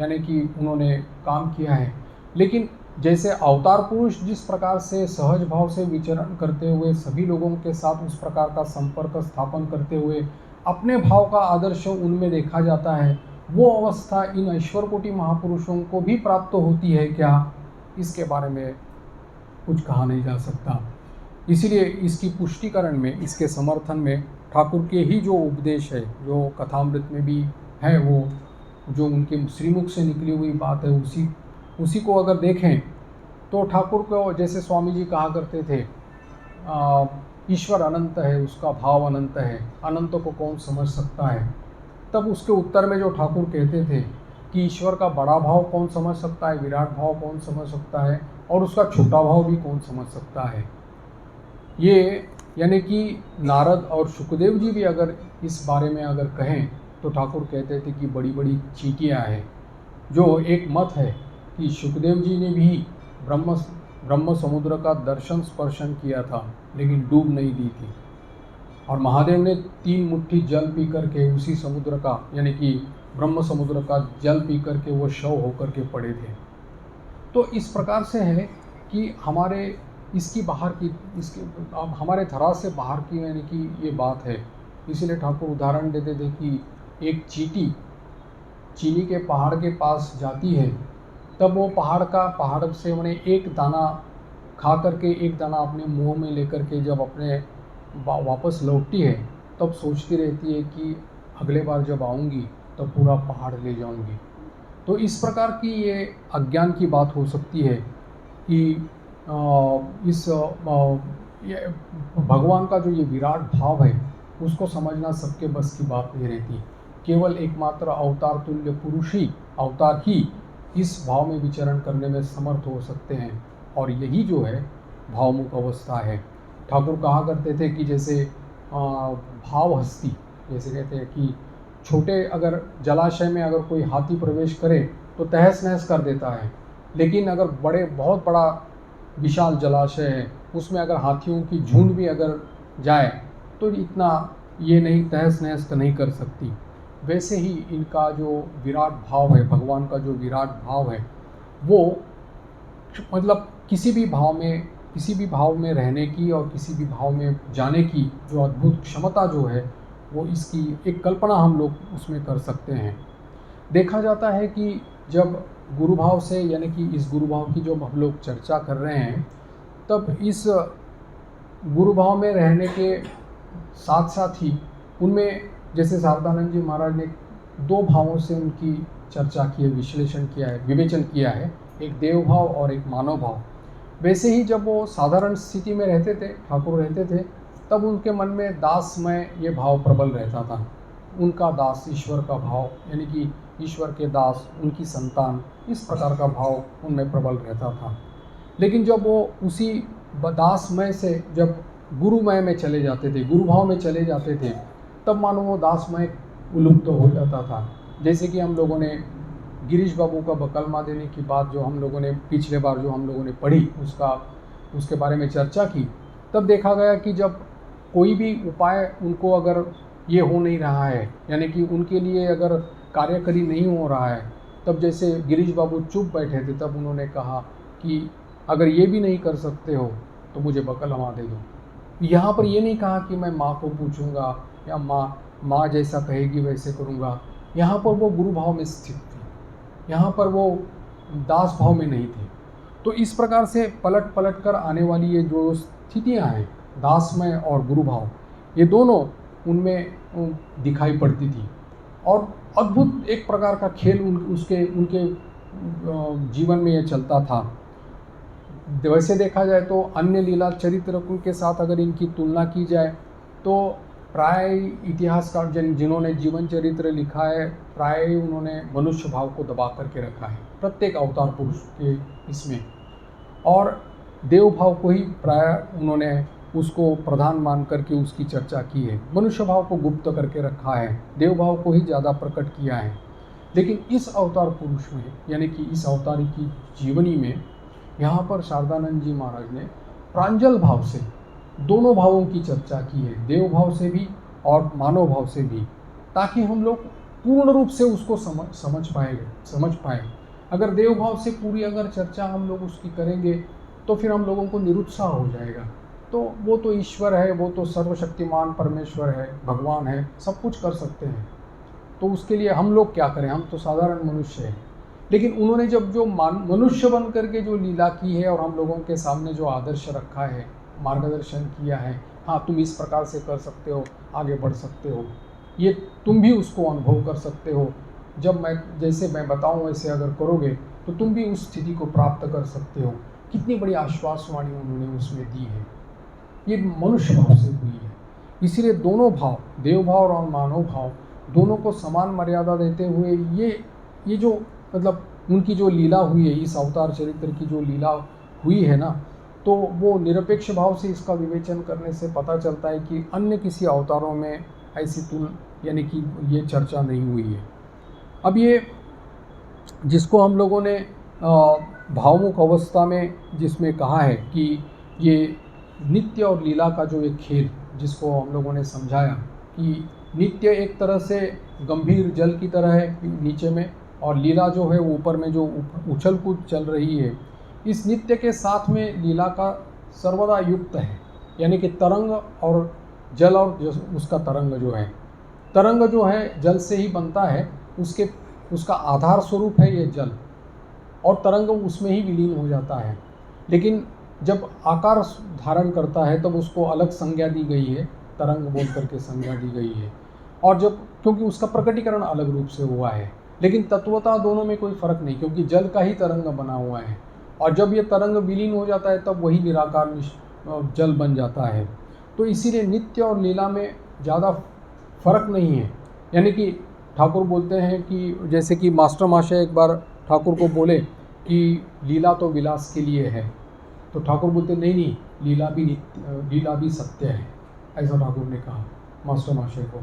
यानी कि उन्होंने काम किया है। लेकिन जैसे अवतार पुरुष जिस प्रकार से सहज भाव से विचरण करते हुए सभी लोगों के साथ उस प्रकार का संपर्क स्थापन करते हुए अपने भाव का आदर्श उनमें देखा जाता है, वो अवस्था इन ईश्वर कोटि महापुरुषों को भी प्राप्त होती है क्या? इसके बारे में कुछ कहा नहीं जा सकता। इसीलिए इसकी पुष्टिकरण में, इसके समर्थन में ठाकुर के ही जो उपदेश है, जो कथामृत में भी है, वो जो उनके श्रीमुख से निकली हुई बात है, उसी को अगर देखें तो ठाकुर को जैसे स्वामी जी कहा करते थे ईश्वर अनंत है, उसका भाव अनंत है, अनंत को कौन समझ सकता है। तब उसके उत्तर में जो ठाकुर कहते थे कि ईश्वर का बड़ा भाव कौन समझ सकता है, विराट भाव कौन समझ सकता है, और उसका छोटा भाव भी कौन समझ सकता है। ये यानी कि नारद और सुखदेव जी भी अगर इस बारे में अगर कहें तो ठाकुर कहते थे कि बड़ी बड़ी चींटियाँ हैं। जो एक मत है कि सुखदेव जी ने भी ब्रह्म समुद्र का दर्शन स्पर्शन किया था लेकिन डूब नहीं दी थी, और महादेव ने 3 मुट्ठी जल पी करके उसी समुद्र का यानी कि ब्रह्म समुद्र का जल पी करके वो शव होकर के पड़े थे। तो इस प्रकार से है कि हमारे इसकी बाहर की इसके अब हमारे धरा से बाहर की यानी कि ये बात है। इसीलिए ठाकुर उदाहरण देते थे कि एक चींटी चीनी के पहाड़ के पास जाती है, तब वो पहाड़ से उन्हें एक दाना खा करके एक दाना अपने मुंह में लेकर के जब अपने वापस लौटती है, तब सोचती रहती है कि अगले बार जब आऊँगी तब पूरा पहाड़ ले जाऊँगी। तो इस प्रकार की ये अज्ञान की बात हो सकती है कि ये भगवान का जो ये विराट भाव है उसको समझना सबके बस की बात नहीं रहती। केवल एकमात्र अवतार तुल्य पुरुष ही अवतार ही इस भाव में विचरण करने में समर्थ हो सकते हैं, और यही जो है भावमुख अवस्था है। ठाकुर कहा करते थे कि जैसे भाव हस्ती, जैसे कहते हैं कि छोटे अगर जलाशय में अगर कोई हाथी प्रवेश करे तो तहस नहस कर देता है, लेकिन अगर बहुत बड़ा विशाल जलाशय है उसमें अगर हाथियों की झुंड भी अगर जाए तो इतना ये नहीं तहस नहस नहीं कर सकती। वैसे ही इनका जो विराट भाव है, भगवान का जो विराट भाव है, वो मतलब किसी भी भाव में रहने की और किसी भी भाव में जाने की जो अद्भुत क्षमता जो है, वो इसकी एक कल्पना हम लोग उसमें कर सकते हैं। देखा जाता है कि जब गुरु भाव से यानी कि इस गुरु भाव की जो हम लोग चर्चा कर रहे हैं, तब इस गुरु भाव में रहने के साथ साथ ही उनमें जैसे शारदानंद जी महाराज ने दो भावों से उनकी चर्चा की है, विश्लेषण किया है, विवेचन किया है, एक देव भाव और एक मानव भाव। वैसे ही जब वो साधारण स्थिति में रहते थे, ठाकुर रहते थे, तब उनके मन में दासमय ये भाव प्रबल रहता था। उनका दास ईश्वर का भाव यानी कि ईश्वर के दास, उनकी संतान, इस प्रकार का भाव उनमें प्रबल रहता था। लेकिन जब वो उसी दासमय से जब गुरुमय में चले जाते थे, गुरु भाव में चले जाते थे, तब मानो वो दासमय विलुप्त हो जाता था। जैसे कि हम लोगों ने गिरीश बाबू का बकलमा देने की बात जो हम लोगों ने पिछले बार जो हम लोगों ने पढ़ी उसके बारे में चर्चा की, तब देखा गया कि जब कोई भी उपाय उनको अगर ये हो नहीं रहा है, यानी कि उनके लिए अगर कार्यकरी नहीं हो रहा है, तब जैसे गिरीश बाबू चुप बैठे थे, तब उन्होंने कहा कि अगर ये भी नहीं कर सकते हो तो मुझे बकलमा दे दो। यहाँ पर ये नहीं कहा कि मैं माँ को पूछूंगा या माँ जैसा कहेगी वैसे करूँगा। यहाँ पर वो गुरु भाव में स्थित थी, यहाँ पर वो दास भाव में नहीं थे। तो इस प्रकार से पलट पलट कर आने वाली ये जो स्थितियाँ हैं, दासमय और गुरु भाव, ये दोनों उनमें दिखाई पड़ती थी। और अद्भुत एक प्रकार का खेल उनके जीवन में ये चलता था। वैसे देखा जाए तो अन्य लीला चरित्र के साथ अगर इनकी तुलना की जाए तो प्राय इतिहासकार जिन्होंने जीवन चरित्र लिखा है, प्राय उन्होंने मनुष्य भाव को दबा करके रखा है प्रत्येक अवतार पुरुष के इसमें, और देव भाव को ही प्राय उन्होंने उसको प्रधान मान करके उसकी चर्चा की है। मनुष्य भाव को गुप्त करके रखा है, देव भाव को ही ज़्यादा प्रकट किया है। लेकिन इस अवतार पुरुष में यानी कि इस अवतारी की जीवनी में यहाँ पर शारदानंद जी महाराज ने प्रांजल भाव से दोनों भावों की चर्चा की है, देव भाव से भी और मानव भाव से भी, ताकि हम लोग पूर्ण रूप से उसको समझ पाए। अगर देव भाव से पूरी अगर चर्चा हम लोग उसकी करेंगे तो फिर हम लोगों को निरुत्साह हो जाएगा। तो वो तो ईश्वर है, वो तो सर्वशक्तिमान परमेश्वर है, भगवान है, सब कुछ कर सकते हैं, तो उसके लिए हम लोग क्या करें, हम तो साधारण मनुष्य हैं। लेकिन उन्होंने जब जो मनुष्य बन करके जो लीला की है और हम लोगों के सामने जो आदर्श रखा है, मार्गदर्शन किया है, हाँ तुम इस प्रकार से कर सकते हो, आगे बढ़ सकते हो, ये तुम भी उसको अनुभव कर सकते हो, जब जैसे मैं बताऊं वैसे अगर करोगे तो तुम भी उस स्थिति को प्राप्त कर सकते हो। कितनी बड़ी आश्वासवाणी उन्होंने उसमें दी है, ये मनुष्य भाव से हुई है। इसीलिए दोनों भाव, देव भाव और मानव भाव, दोनों को समान मर्यादा देते हुए ये जो मतलब उनकी जो लीला हुई है, इस अवतार चरित्र की जो लीला हुई है ना, तो वो निरपेक्ष भाव से इसका विवेचन करने से पता चलता है कि अन्य किसी अवतारों में ऐसी यानी कि ये चर्चा नहीं हुई है। अब ये जिसको हम लोगों ने भावमुख अवस्था में जिसमें कहा है कि ये नित्य और लीला का जो एक खेल, जिसको हम लोगों ने समझाया कि नित्य एक तरह से गंभीर जल की तरह है नीचे में, और लीला जो है ऊपर में जो उछल कूद चल रही है, इस नित्य के साथ में लीला का सर्वदा युक्त है, यानी कि तरंग और जल और उसका तरंग जो है, तरंग जो है जल से ही बनता है, उसका आधार स्वरूप है ये जल, और तरंग उसमें ही विलीन हो जाता है। लेकिन जब आकार धारण करता है तब उसको अलग संज्ञा दी गई है, तरंग बोल करके संज्ञा दी गई है, और जब क्योंकि उसका प्रकटीकरण अलग रूप से हुआ है। लेकिन तत्वतः दोनों में कोई फर्क नहीं, क्योंकि जल का ही तरंग बना हुआ है, और जब ये तरंग विलीन हो जाता है तब वही निराकार जल बन जाता है। तो इसीलिए नित्य और लीला में ज़्यादा फर्क नहीं है। यानी कि ठाकुर बोलते हैं कि जैसे कि मास्टर महाशय एक बार ठाकुर को बोले कि लीला तो विलास के लिए है, तो ठाकुर बोलते नहीं, लीला भी सत्य है, ऐसा ठाकुर ने कहा मास्टर महाशय को।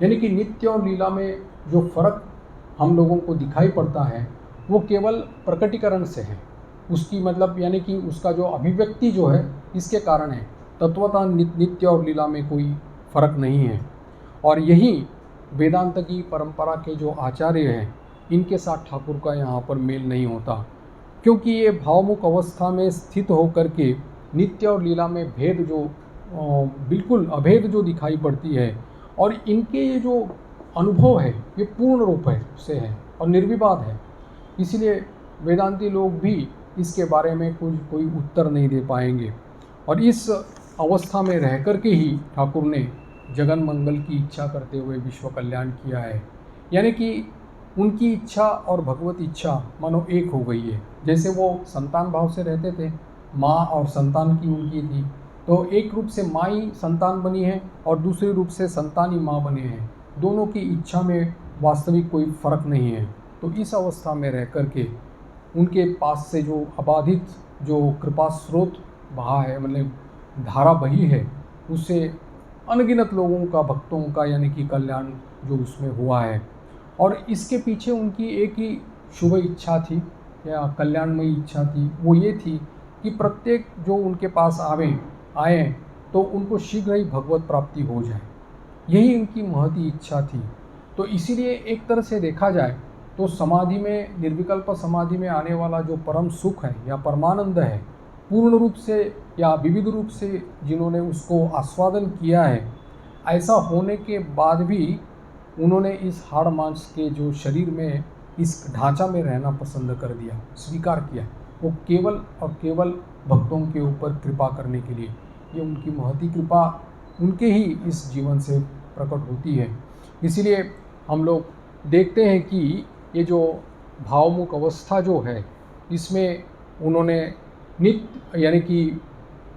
यानी कि नित्य और लीला में जो फर्क हम लोगों को दिखाई पड़ता है वो केवल प्रकटीकरण से है, उसकी मतलब यानी कि उसका जो अभिव्यक्ति जो है इसके कारण है। तत्वतः नित्य और लीला में कोई फर्क नहीं है। और यही वेदांत की परंपरा के जो आचार्य हैं इनके साथ ठाकुर का यहाँ पर मेल नहीं होता, क्योंकि ये भावमुख अवस्था में स्थित होकर के नित्य और लीला में भेद जो बिल्कुल अभेद जो दिखाई पड़ती है, और इनके ये जो अनुभव है ये पूर्ण रूप से है और निर्विवाद है। इसलिए वेदांती लोग भी इसके बारे में कोई उत्तर नहीं दे पाएंगे। और इस अवस्था में रह कर के ही ठाकुर ने जगन मंगल की इच्छा करते हुए विश्व कल्याण किया है। यानी कि उनकी इच्छा और भगवत इच्छा मानो एक हो गई है। जैसे वो संतान भाव से रहते थे, माँ और संतान की उनकी थी, तो एक रूप से माँ ही संतान बनी है और दूसरे रूप से संतान ही माँ बने हैं। दोनों की इच्छा में वास्तविक कोई फर्क नहीं है। तो इस अवस्था में रह कर के उनके पास से जो अबाधित जो कृपा स्रोत बहा है, मतलब धारा बही है, उससे अनगिनत लोगों का, भक्तों का यानी कि कल्याण जो उसमें हुआ है। और इसके पीछे उनकी एक ही शुभ इच्छा थी या कल्याणमयी इच्छा थी, वो ये थी कि प्रत्येक जो उनके पास आए तो उनको शीघ्र ही भगवत प्राप्ति हो जाए। यही उनकी महती इच्छा थी। तो इसीलिए एक तरह से देखा जाए तो समाधि में, निर्विकल्प समाधि में आने वाला जो परम सुख है या परमानंद है, पूर्ण रूप से या विविध रूप से जिन्होंने उसको आस्वादन किया है, ऐसा होने के बाद भी उन्होंने इस हाड़ मांस के जो शरीर में, इस ढांचा में रहना पसंद कर दिया, स्वीकार किया, वो केवल और केवल भक्तों के ऊपर कृपा करने के लिए। ये उनकी महती कृपा उनके ही इस जीवन से प्रकट होती है। इसीलिए हम लोग देखते हैं कि ये जो भावमुख अवस्था जो है, इसमें उन्होंने नित्य यानी कि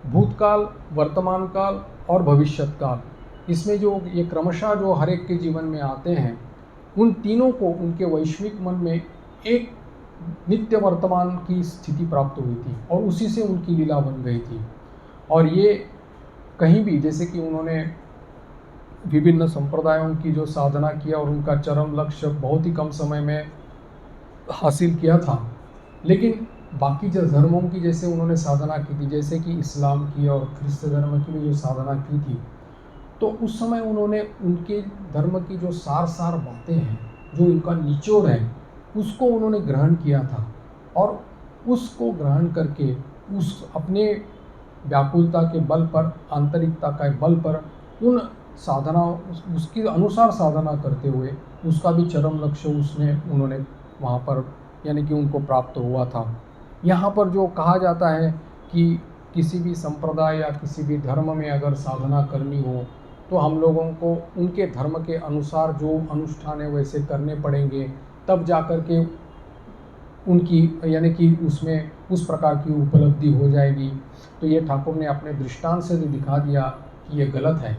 भूतकाल, वर्तमान काल और भविष्यत काल, इसमें जो ये क्रमशः जो हर एक के जीवन में आते हैं, उन तीनों को उनके वैश्विक मन में एक नित्य वर्तमान की स्थिति प्राप्त हुई थी और उसी से उनकी लीला बन गई थी। और ये कहीं भी, जैसे कि उन्होंने विभिन्न संप्रदायों की जो साधना किया और उनका चरम लक्ष्य बहुत ही कम समय में हासिल किया था, लेकिन बाकी जो धर्मों की जैसे उन्होंने साधना की थी, जैसे कि इस्लाम की और ख्रिस्त धर्म की भी जो साधना की थी, तो उस समय उन्होंने उनके धर्म की जो सार बातें हैं, जो उनका निचोड़ है, उसको उन्होंने ग्रहण किया था। और उसको ग्रहण करके उस अपने व्याकुलता के बल पर, आंतरिकता के बल पर उन साधना, उसके अनुसार साधना करते हुए उसका भी चरम लक्ष्य उन्होंने वहाँ पर यानी कि उनको प्राप्त हुआ था। यहाँ पर जो कहा जाता है कि किसी भी संप्रदाय या किसी भी धर्म में अगर साधना करनी हो तो हम लोगों को उनके धर्म के अनुसार जो अनुष्ठान है वैसे करने पड़ेंगे, तब जाकर के उनकी यानी कि उसमें उस प्रकार की उपलब्धि हो जाएगी। तो ये ठाकुर ने अपने दृष्टांत से दिखा दिया कि ये गलत है,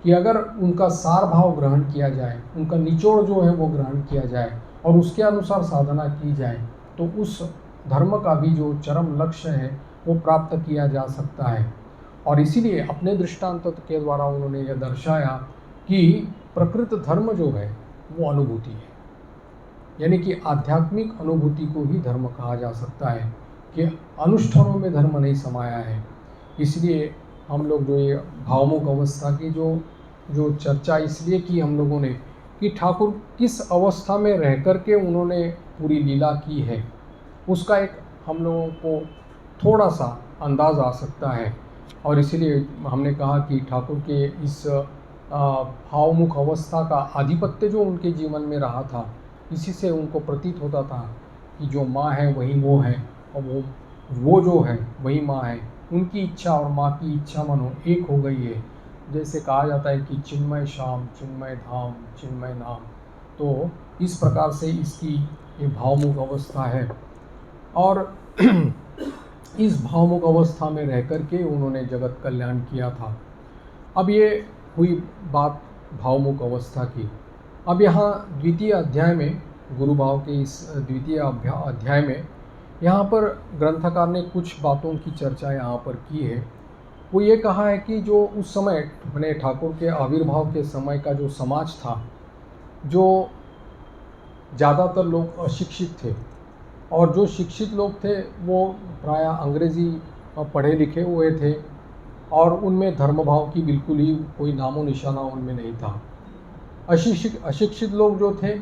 कि अगर उनका सार भाव ग्रहण किया जाए, उनका निचोड़ जो है वो ग्रहण किया जाए और उसके अनुसार साधना की जाए, तो उस धर्म का भी जो चरम लक्ष्य है वो प्राप्त किया जा सकता है। और इसीलिए अपने दृष्टांत के द्वारा उन्होंने यह दर्शाया कि प्रकृत धर्म जो है वो अनुभूति है, यानी कि आध्यात्मिक अनुभूति को ही धर्म कहा जा सकता है, कि अनुष्ठानों में धर्म नहीं समाया है। इसलिए हम लोग जो ये भावमुख अवस्था की जो चर्चा इसलिए की हम लोगों ने, कि ठाकुर किस अवस्था में रह कर के उन्होंने पूरी लीला की है, उसका एक हम लोगों को थोड़ा सा अंदाज आ सकता है। और इसीलिए हमने कहा कि ठाकुर के इस भावमुख अवस्था का आधिपत्य जो उनके जीवन में रहा था, इसी से उनको प्रतीत होता था कि जो माँ है वही वो है, और वो जो है वही माँ है। उनकी इच्छा और माँ की इच्छा मानो एक हो गई है। जैसे कहा जाता है कि चिन्मय श्याम चिन्मय धाम चिन्मय नाम, तो इस प्रकार से इसकी ये भावमुख अवस्था है। और इस भावमुख अवस्था में रह कर के उन्होंने जगत कल्याण किया था। अब ये हुई बात भावमुख अवस्था की। अब यहाँ द्वितीय अध्याय में, गुरु भाव के इस द्वितीय अध्याय में यहाँ पर ग्रंथकार ने कुछ बातों की चर्चा यहाँ पर की है। वो ये कहा है कि जो उस समय मैंने ठाकुर के आविर्भाव के समय का जो समाज था, जो ज़्यादातर लोग अशिक्षित थे, और जो शिक्षित लोग थे वो प्रायः अंग्रेज़ी पढ़े लिखे हुए थे, और उनमें धर्म भाव की बिल्कुल ही कोई नामो निशाना उनमें नहीं था। अशिक्षित लोग जो थे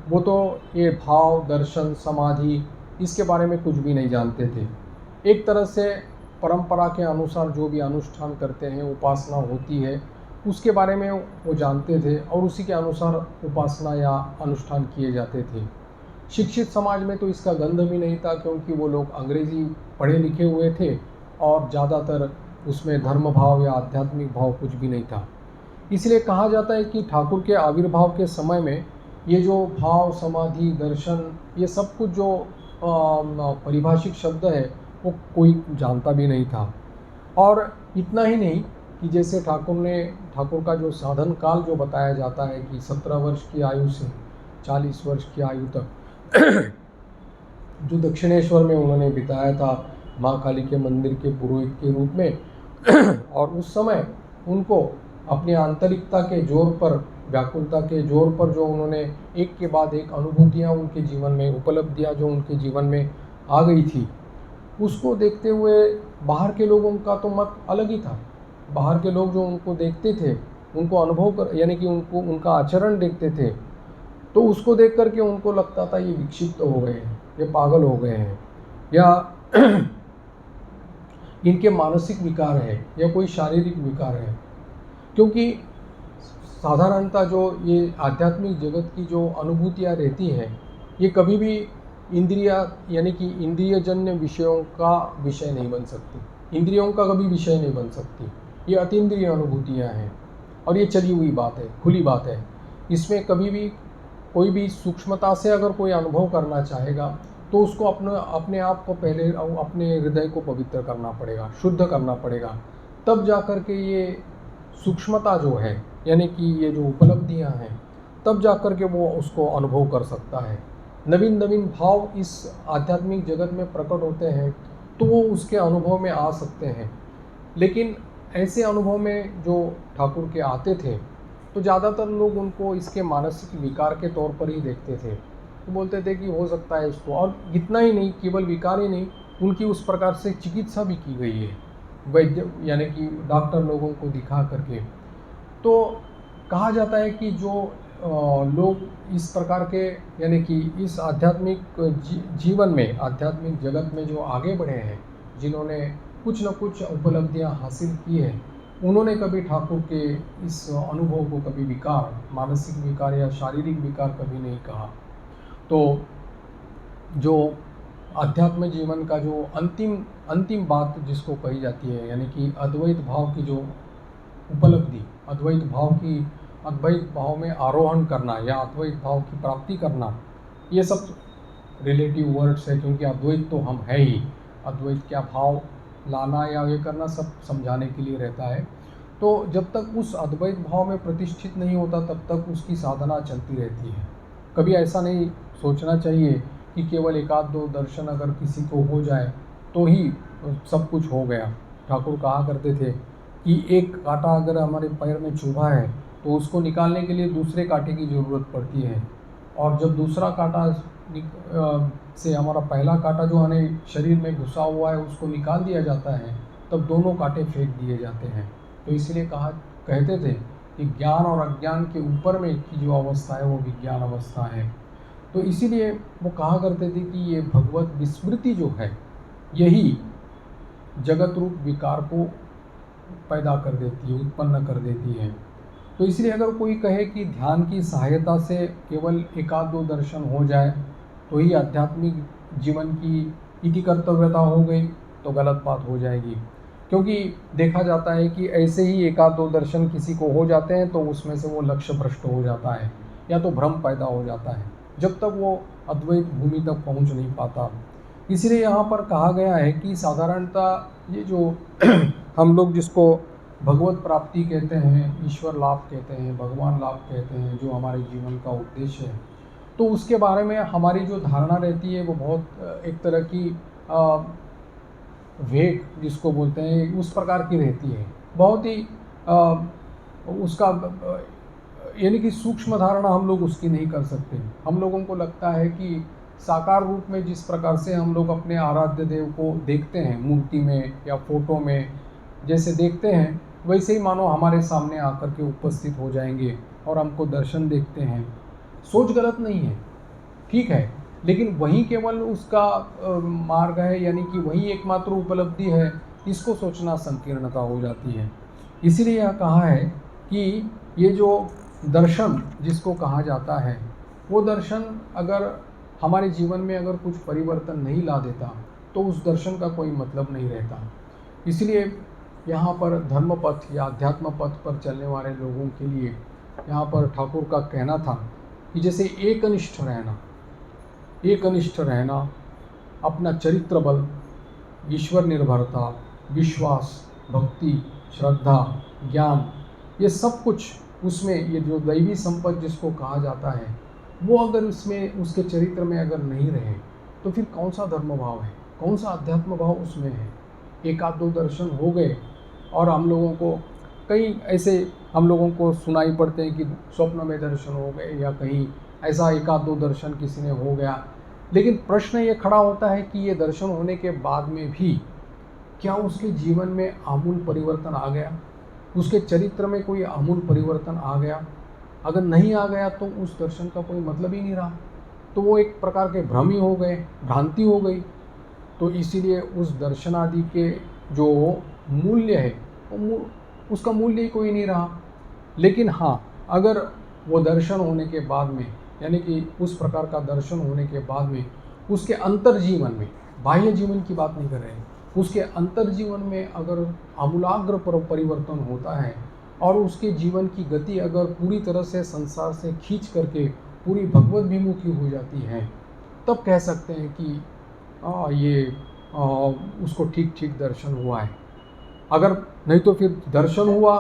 वो तो ये भाव दर्शन समाधि इसके बारे में कुछ भी नहीं जानते थे। एक तरह से परंपरा के अनुसार जो भी अनुष्ठान करते हैं, उपासना होती है, उसके बारे में वो जानते थे, और उसी के अनुसार उपासना या अनुष्ठान किए जाते थे। शिक्षित समाज में तो इसका गंध भी नहीं था, क्योंकि वो लोग अंग्रेज़ी पढ़े लिखे हुए थे, और ज़्यादातर उसमें धर्म भाव या आध्यात्मिक भाव कुछ भी नहीं था। इसलिए कहा जाता है कि ठाकुर के आविर्भाव के समय में ये जो भाव समाधि दर्शन ये सब कुछ जो परिभाषिक शब्द है वो कोई जानता भी नहीं था। और इतना ही नहीं कि जैसे ठाकुर का जो साधन काल जो बताया जाता है कि 17 वर्ष की आयु से 40 वर्ष की आयु तक जो दक्षिणेश्वर में उन्होंने बिताया था माँ काली के मंदिर के पुरोहित के रूप में और उस समय उनको अपनी आंतरिकता के जोर पर, व्याकुलता के जोर पर जो उन्होंने एक के बाद एक अनुभूतियाँ उनके जीवन में, उपलब्धियाँ जो उनके जीवन में आ गई थी, उसको देखते हुए बाहर के लोगों का तो मत अलग ही था। बाहर के लोग जो उनको देखते थे, उनको अनुभव कर यानी कि उनका आचरण देखते थे, तो उसको देख कर के उनको लगता था ये विक्षिप्त हो गए हैं, ये पागल हो गए हैं, या इनके मानसिक विकार है या कोई शारीरिक विकार है। क्योंकि साधारणतः जो ये आध्यात्मिक जगत की जो अनुभूतियाँ रहती हैं, ये कभी भी यानी कि इंद्रियजन्य विषयों का विषय नहीं बन सकती, इंद्रियों का कभी विषय नहीं बन सकती। ये अतीन्द्रिय अनुभूतियाँ हैं, और ये चली हुई बात है, खुली बात है। इसमें कभी भी कोई भी सूक्ष्मता से अगर कोई अनुभव करना चाहेगा तो उसको अपने आप को पहले अपने हृदय को पवित्र करना पड़ेगा, शुद्ध करना पड़ेगा, तब जा कर के ये सूक्ष्मता जो है यानी कि ये जो उपलब्धियां हैं, तब जा कर के वो उसको अनुभव कर सकता है। नवीन नवीन भाव इस आध्यात्मिक जगत में प्रकट होते हैं तो वो उसके अनुभव में आ सकते हैं। लेकिन ऐसे अनुभव में जो ठाकुर के आते थे तो ज़्यादातर लोग उनको इसके मानसिक विकार के तौर पर ही देखते थे। तो बोलते थे कि हो सकता है इसको, और इतना ही नहीं, केवल विकार ही नहीं, उनकी उस प्रकार से चिकित्सा भी की गई है, वैद्य यानी कि डॉक्टर लोगों को दिखा करके। तो कहा जाता है कि जो लोग इस प्रकार के यानी कि इस आध्यात्मिक जीवन में, आध्यात्मिक जगत में जो आगे बढ़े हैं, जिन्होंने कुछ न कुछ उपलब्धियां हासिल की हैं, उन्होंने कभी ठाकुर के इस अनुभव को कभी विकार, मानसिक विकार या शारीरिक विकार कभी नहीं कहा। तो जो आध्यात्म जीवन का जो अंतिम बात जिसको कही जाती है, यानी कि अद्वैत भाव की जो उपलब्धि, अद्वैत भाव में आरोहण करना या अद्वैत भाव की प्राप्ति करना, ये सब रिलेटिव वर्ड्स है, क्योंकि अद्वैत तो हम है ही। अद्वैत क्या भाव लाना या ये करना सब समझाने के लिए रहता है। तो जब तक उस अद्वैत भाव में प्रतिष्ठित नहीं होता तब तक उसकी साधना चलती रहती है। कभी ऐसा नहीं सोचना चाहिए कि केवल एक आध दो दर्शन अगर किसी को हो जाए तो ही सब कुछ हो गया। ठाकुर कहा करते थे कि एक कांटा अगर हमारे पैर में चुभा है तो उसको निकालने के लिए दूसरे कांटे की ज़रूरत पड़ती है, और जब दूसरा कांटा से हमारा पहला कांटा जो हमारे शरीर में घुसा हुआ है उसको निकाल दिया जाता है, तब दोनों कांटे फेंक दिए जाते हैं। तो इसलिए कहते थे कि ज्ञान और अज्ञान के ऊपर में की जो अवस्था है वो विज्ञान अवस्था है। तो इसीलिए वो कहा करते थे कि ये भगवत विस्मृति जो है, यही जगत रूप विकार को पैदा कर देती है, उत्पन्न कर देती है। तो इसलिए अगर कोई कहे कि ध्यान की सहायता से केवल एकाध दो दर्शन हो जाए तो ही आध्यात्मिक जीवन की इति कर्तव्यता हो गई, तो गलत बात हो जाएगी। क्योंकि देखा जाता है कि ऐसे ही एकाध दो दर्शन किसी को हो जाते हैं तो उसमें से वो लक्ष्य भ्रष्ट हो जाता है या तो भ्रम पैदा हो जाता है, जब तक वो अद्वैत भूमि तक पहुंच नहीं पाता। इसलिए यहाँ पर कहा गया है कि साधारणतः ये जो हम लोग जिसको भगवत प्राप्ति कहते हैं, ईश्वर लाभ कहते हैं, भगवान लाभ कहते हैं, जो हमारे जीवन का उद्देश्य है, तो उसके बारे में हमारी जो धारणा रहती है वो बहुत एक तरह की वेग जिसको बोलते हैं उस प्रकार की रहती है। बहुत ही उसका यानी कि सूक्ष्म धारणा हम लोग उसकी नहीं कर सकते। हम लोगों को लगता है कि साकार रूप में जिस प्रकार से हम लोग अपने आराध्य देव को देखते हैं मूर्ति में या फोटो में जैसे देखते हैं, वैसे ही मानो हमारे सामने आकर के उपस्थित हो जाएंगे और हमको दर्शन देखते हैं। सोच गलत नहीं है, ठीक है, लेकिन वही केवल उसका मार्ग है, यानी कि वही एकमात्र उपलब्धि है, इसको सोचना संकीर्णता हो जाती है। इसीलिए यह कहा है कि ये जो दर्शन जिसको कहा जाता है, वो दर्शन अगर हमारे जीवन में अगर कुछ परिवर्तन नहीं ला देता तो उस दर्शन का कोई मतलब नहीं रहता। इसलिए यहाँ पर धर्म पथ या अध्यात्म पथ पर चलने वाले लोगों के लिए यहाँ पर ठाकुर का कहना था कि जैसे एकनिष्ठ रहना, अपना चरित्र बल, ईश्वर निर्भरता, विश्वास, भक्ति, श्रद्धा, ज्ञान, ये सब कुछ उसमें, ये जो दैवी संपत्ति जिसको कहा जाता है, वो अगर उसमें उसके चरित्र में अगर नहीं रहे तो फिर कौन सा धर्म भाव है, कौन सा अध्यात्म भाव उसमें है। एक आध दो दर्शन हो गए और हम लोगों को कई ऐसे हम लोगों को सुनाई पड़ते हैं कि स्वप्न में दर्शन हो गए या कहीं ऐसा एक आध दो दर्शन किसी ने हो गया। लेकिन प्रश्न ये खड़ा होता है कि ये दर्शन होने के बाद में भी क्या उसके जीवन में आमूल परिवर्तन आ गया, उसके चरित्र में कोई आमूल परिवर्तन आ गया। अगर नहीं आ गया तो उस दर्शन का कोई मतलब ही नहीं रहा, तो वो एक प्रकार के भ्रम ही हो गए, भ्रांति हो गई। तो इसीलिए उस दर्शन आदि के जो मूल्य है उसका मूल्य ही कोई नहीं रहा। लेकिन हाँ, अगर वो दर्शन होने के बाद में, यानी कि उस प्रकार का दर्शन होने के बाद में उसके अंतर जीवन में, बाह्य जीवन की बात नहीं कर रहे हैं, उसके अंतर जीवन में अगर आमूलाग्र परिवर्तन होता है और उसके जीवन की गति अगर पूरी तरह से संसार से खींच करके पूरी भगवत विमुखी हो जाती है, तब कह सकते हैं कि उसको ठीक ठीक दर्शन हुआ है। अगर नहीं तो फिर दर्शन हुआ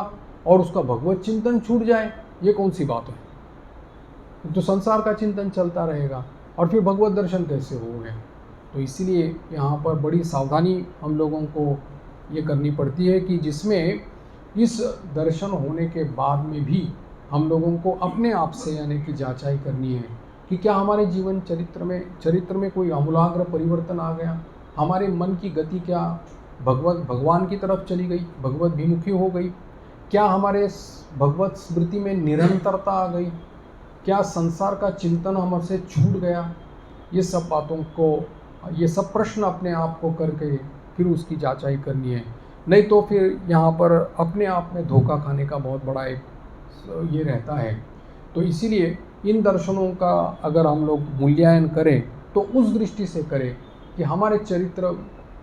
और उसका भगवत चिंतन छूट जाए, ये कौन सी बात है। तो संसार का चिंतन चलता रहेगा और फिर भगवत दर्शन कैसे हो गया। तो इसीलिए यहाँ पर बड़ी सावधानी हम लोगों को ये करनी पड़ती है कि जिसमें इस दर्शन होने के बाद में भी हम लोगों को अपने आप से यानी कि जांचाई करनी है कि क्या हमारे जीवन चरित्र में कोई आमूलाग्र परिवर्तन आ गया, हमारे मन की गति क्या भगवान की तरफ चली गई, भगवत विमुखी हो गई, क्या हमारे भगवत स्मृति में निरंतरता आ गई, क्या संसार का चिंतन हमसे छूट गया। ये सब बातों को, ये सब प्रश्न अपने आप को करके फिर उसकी जांचाई करनी है। नहीं तो फिर यहाँ पर अपने आप में धोखा खाने का बहुत बड़ा एक ये रहता है। तो इसीलिए इन दर्शनों का अगर हम लोग मूल्यांकन करें तो उस दृष्टि से करें कि हमारे चरित्र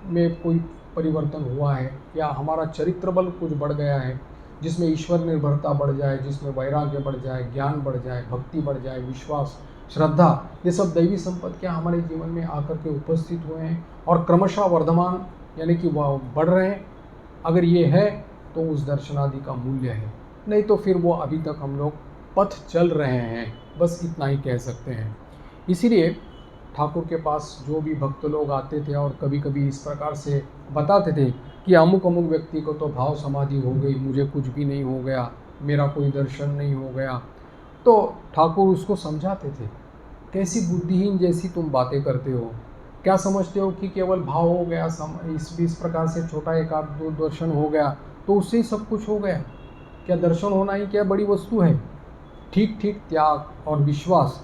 में कोई परिवर्तन हुआ है या हमारा चरित्र बल कुछ बढ़ गया है, जिसमें ईश्वर निर्भरता बढ़ जाए, जिसमें वैराग्य बढ़ जाए, ज्ञान बढ़ जाए, भक्ति बढ़ जाए, विश्वास, श्रद्धा, ये सब दैवी संपत्ति क्या हमारे जीवन में आकर के उपस्थित हुए हैं और क्रमशः वर्धमान यानी कि वह बढ़ रहे हैं। अगर ये है तो उस दर्शनादि का मूल्य है, नहीं तो फिर वो अभी तक हम लोग पथ चल रहे हैं, बस इतना ही कह सकते हैं। इसीलिए ठाकुर के पास जो भी भक्त लोग आते थे और कभी कभी इस प्रकार से बताते थे कि अमुक अमुक व्यक्ति को तो भाव समाधि हो गई, मुझे कुछ भी नहीं हो गया, मेरा कोई दर्शन नहीं हो गया, तो ठाकुर उसको समझाते थे, कैसी बुद्धिहीन जैसी तुम बातें करते हो, क्या समझते हो कि केवल भाव हो गया, इस प्रकार से छोटा एक आध दो दर्शन हो गया तो उससे ही सब कुछ हो गया। क्या दर्शन होना ही क्या बड़ी वस्तु है। ठीक ठीक त्याग और विश्वास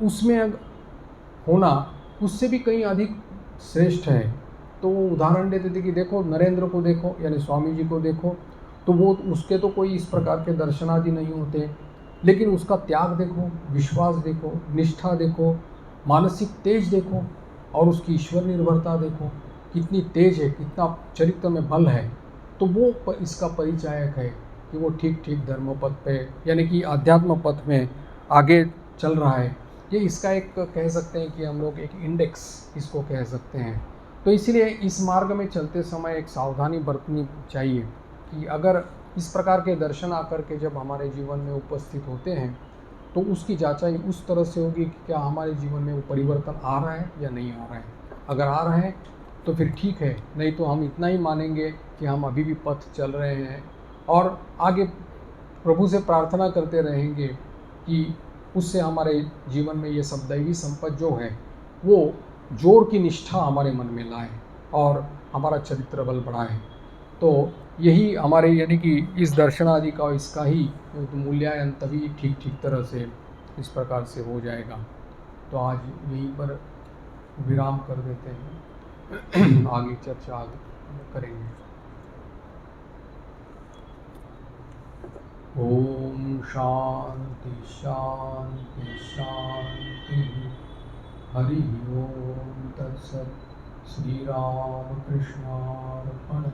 उसमें होना उससे भी कहीं अधिक श्रेष्ठ है। तो वो उदाहरण देते थे कि देखो नरेंद्र को देखो, यानी स्वामी जी को देखो, तो वो उसके तो कोई इस प्रकार के दर्शन आदि नहीं होते, लेकिन उसका त्याग देखो, विश्वास देखो, निष्ठा देखो, मानसिक तेज देखो, और उसकी ईश्वर निर्भरता देखो कितनी तेज है, कितना चरित्र में बल है। तो वो इसका परिचायक है कि वो ठीक ठीक धर्म पथ पे, यानी कि आध्यात्म पथ में आगे चल रहा है। ये इसका एक कह सकते हैं कि हम लोग एक इंडेक्स इसको कह सकते हैं। तो इसीलिए इस मार्ग में चलते समय एक सावधानी बरतनी चाहिए कि अगर इस प्रकार के दर्शन आकर के जब हमारे जीवन में उपस्थित होते हैं तो उसकी जांचाई उस तरह से होगी कि क्या हमारे जीवन में वो परिवर्तन आ रहा है या नहीं आ रहा है। अगर आ रहा है तो फिर ठीक है, नहीं तो हम इतना ही मानेंगे कि हम अभी भी पथ चल रहे हैं और आगे प्रभु से प्रार्थना करते रहेंगे कि उससे हमारे जीवन में ये सब दैवी संपत्ति जो है वो जोर की निष्ठा हमारे मन में लाए और हमारा चरित्र बल बढ़ाए। तो यही हमारे यानी कि इस दर्शन आदि का इसका ही मूल्यांकन तभी ठीक ठीक तरह से इस प्रकार से हो जाएगा। तो आज यहीं पर विराम कर देते हैं, आगे चर्चा आगे करेंगे। ओम शांति शांति शांति। हरि ओम तत्सत्। श्री राम कृष्णार्पणमस्तु।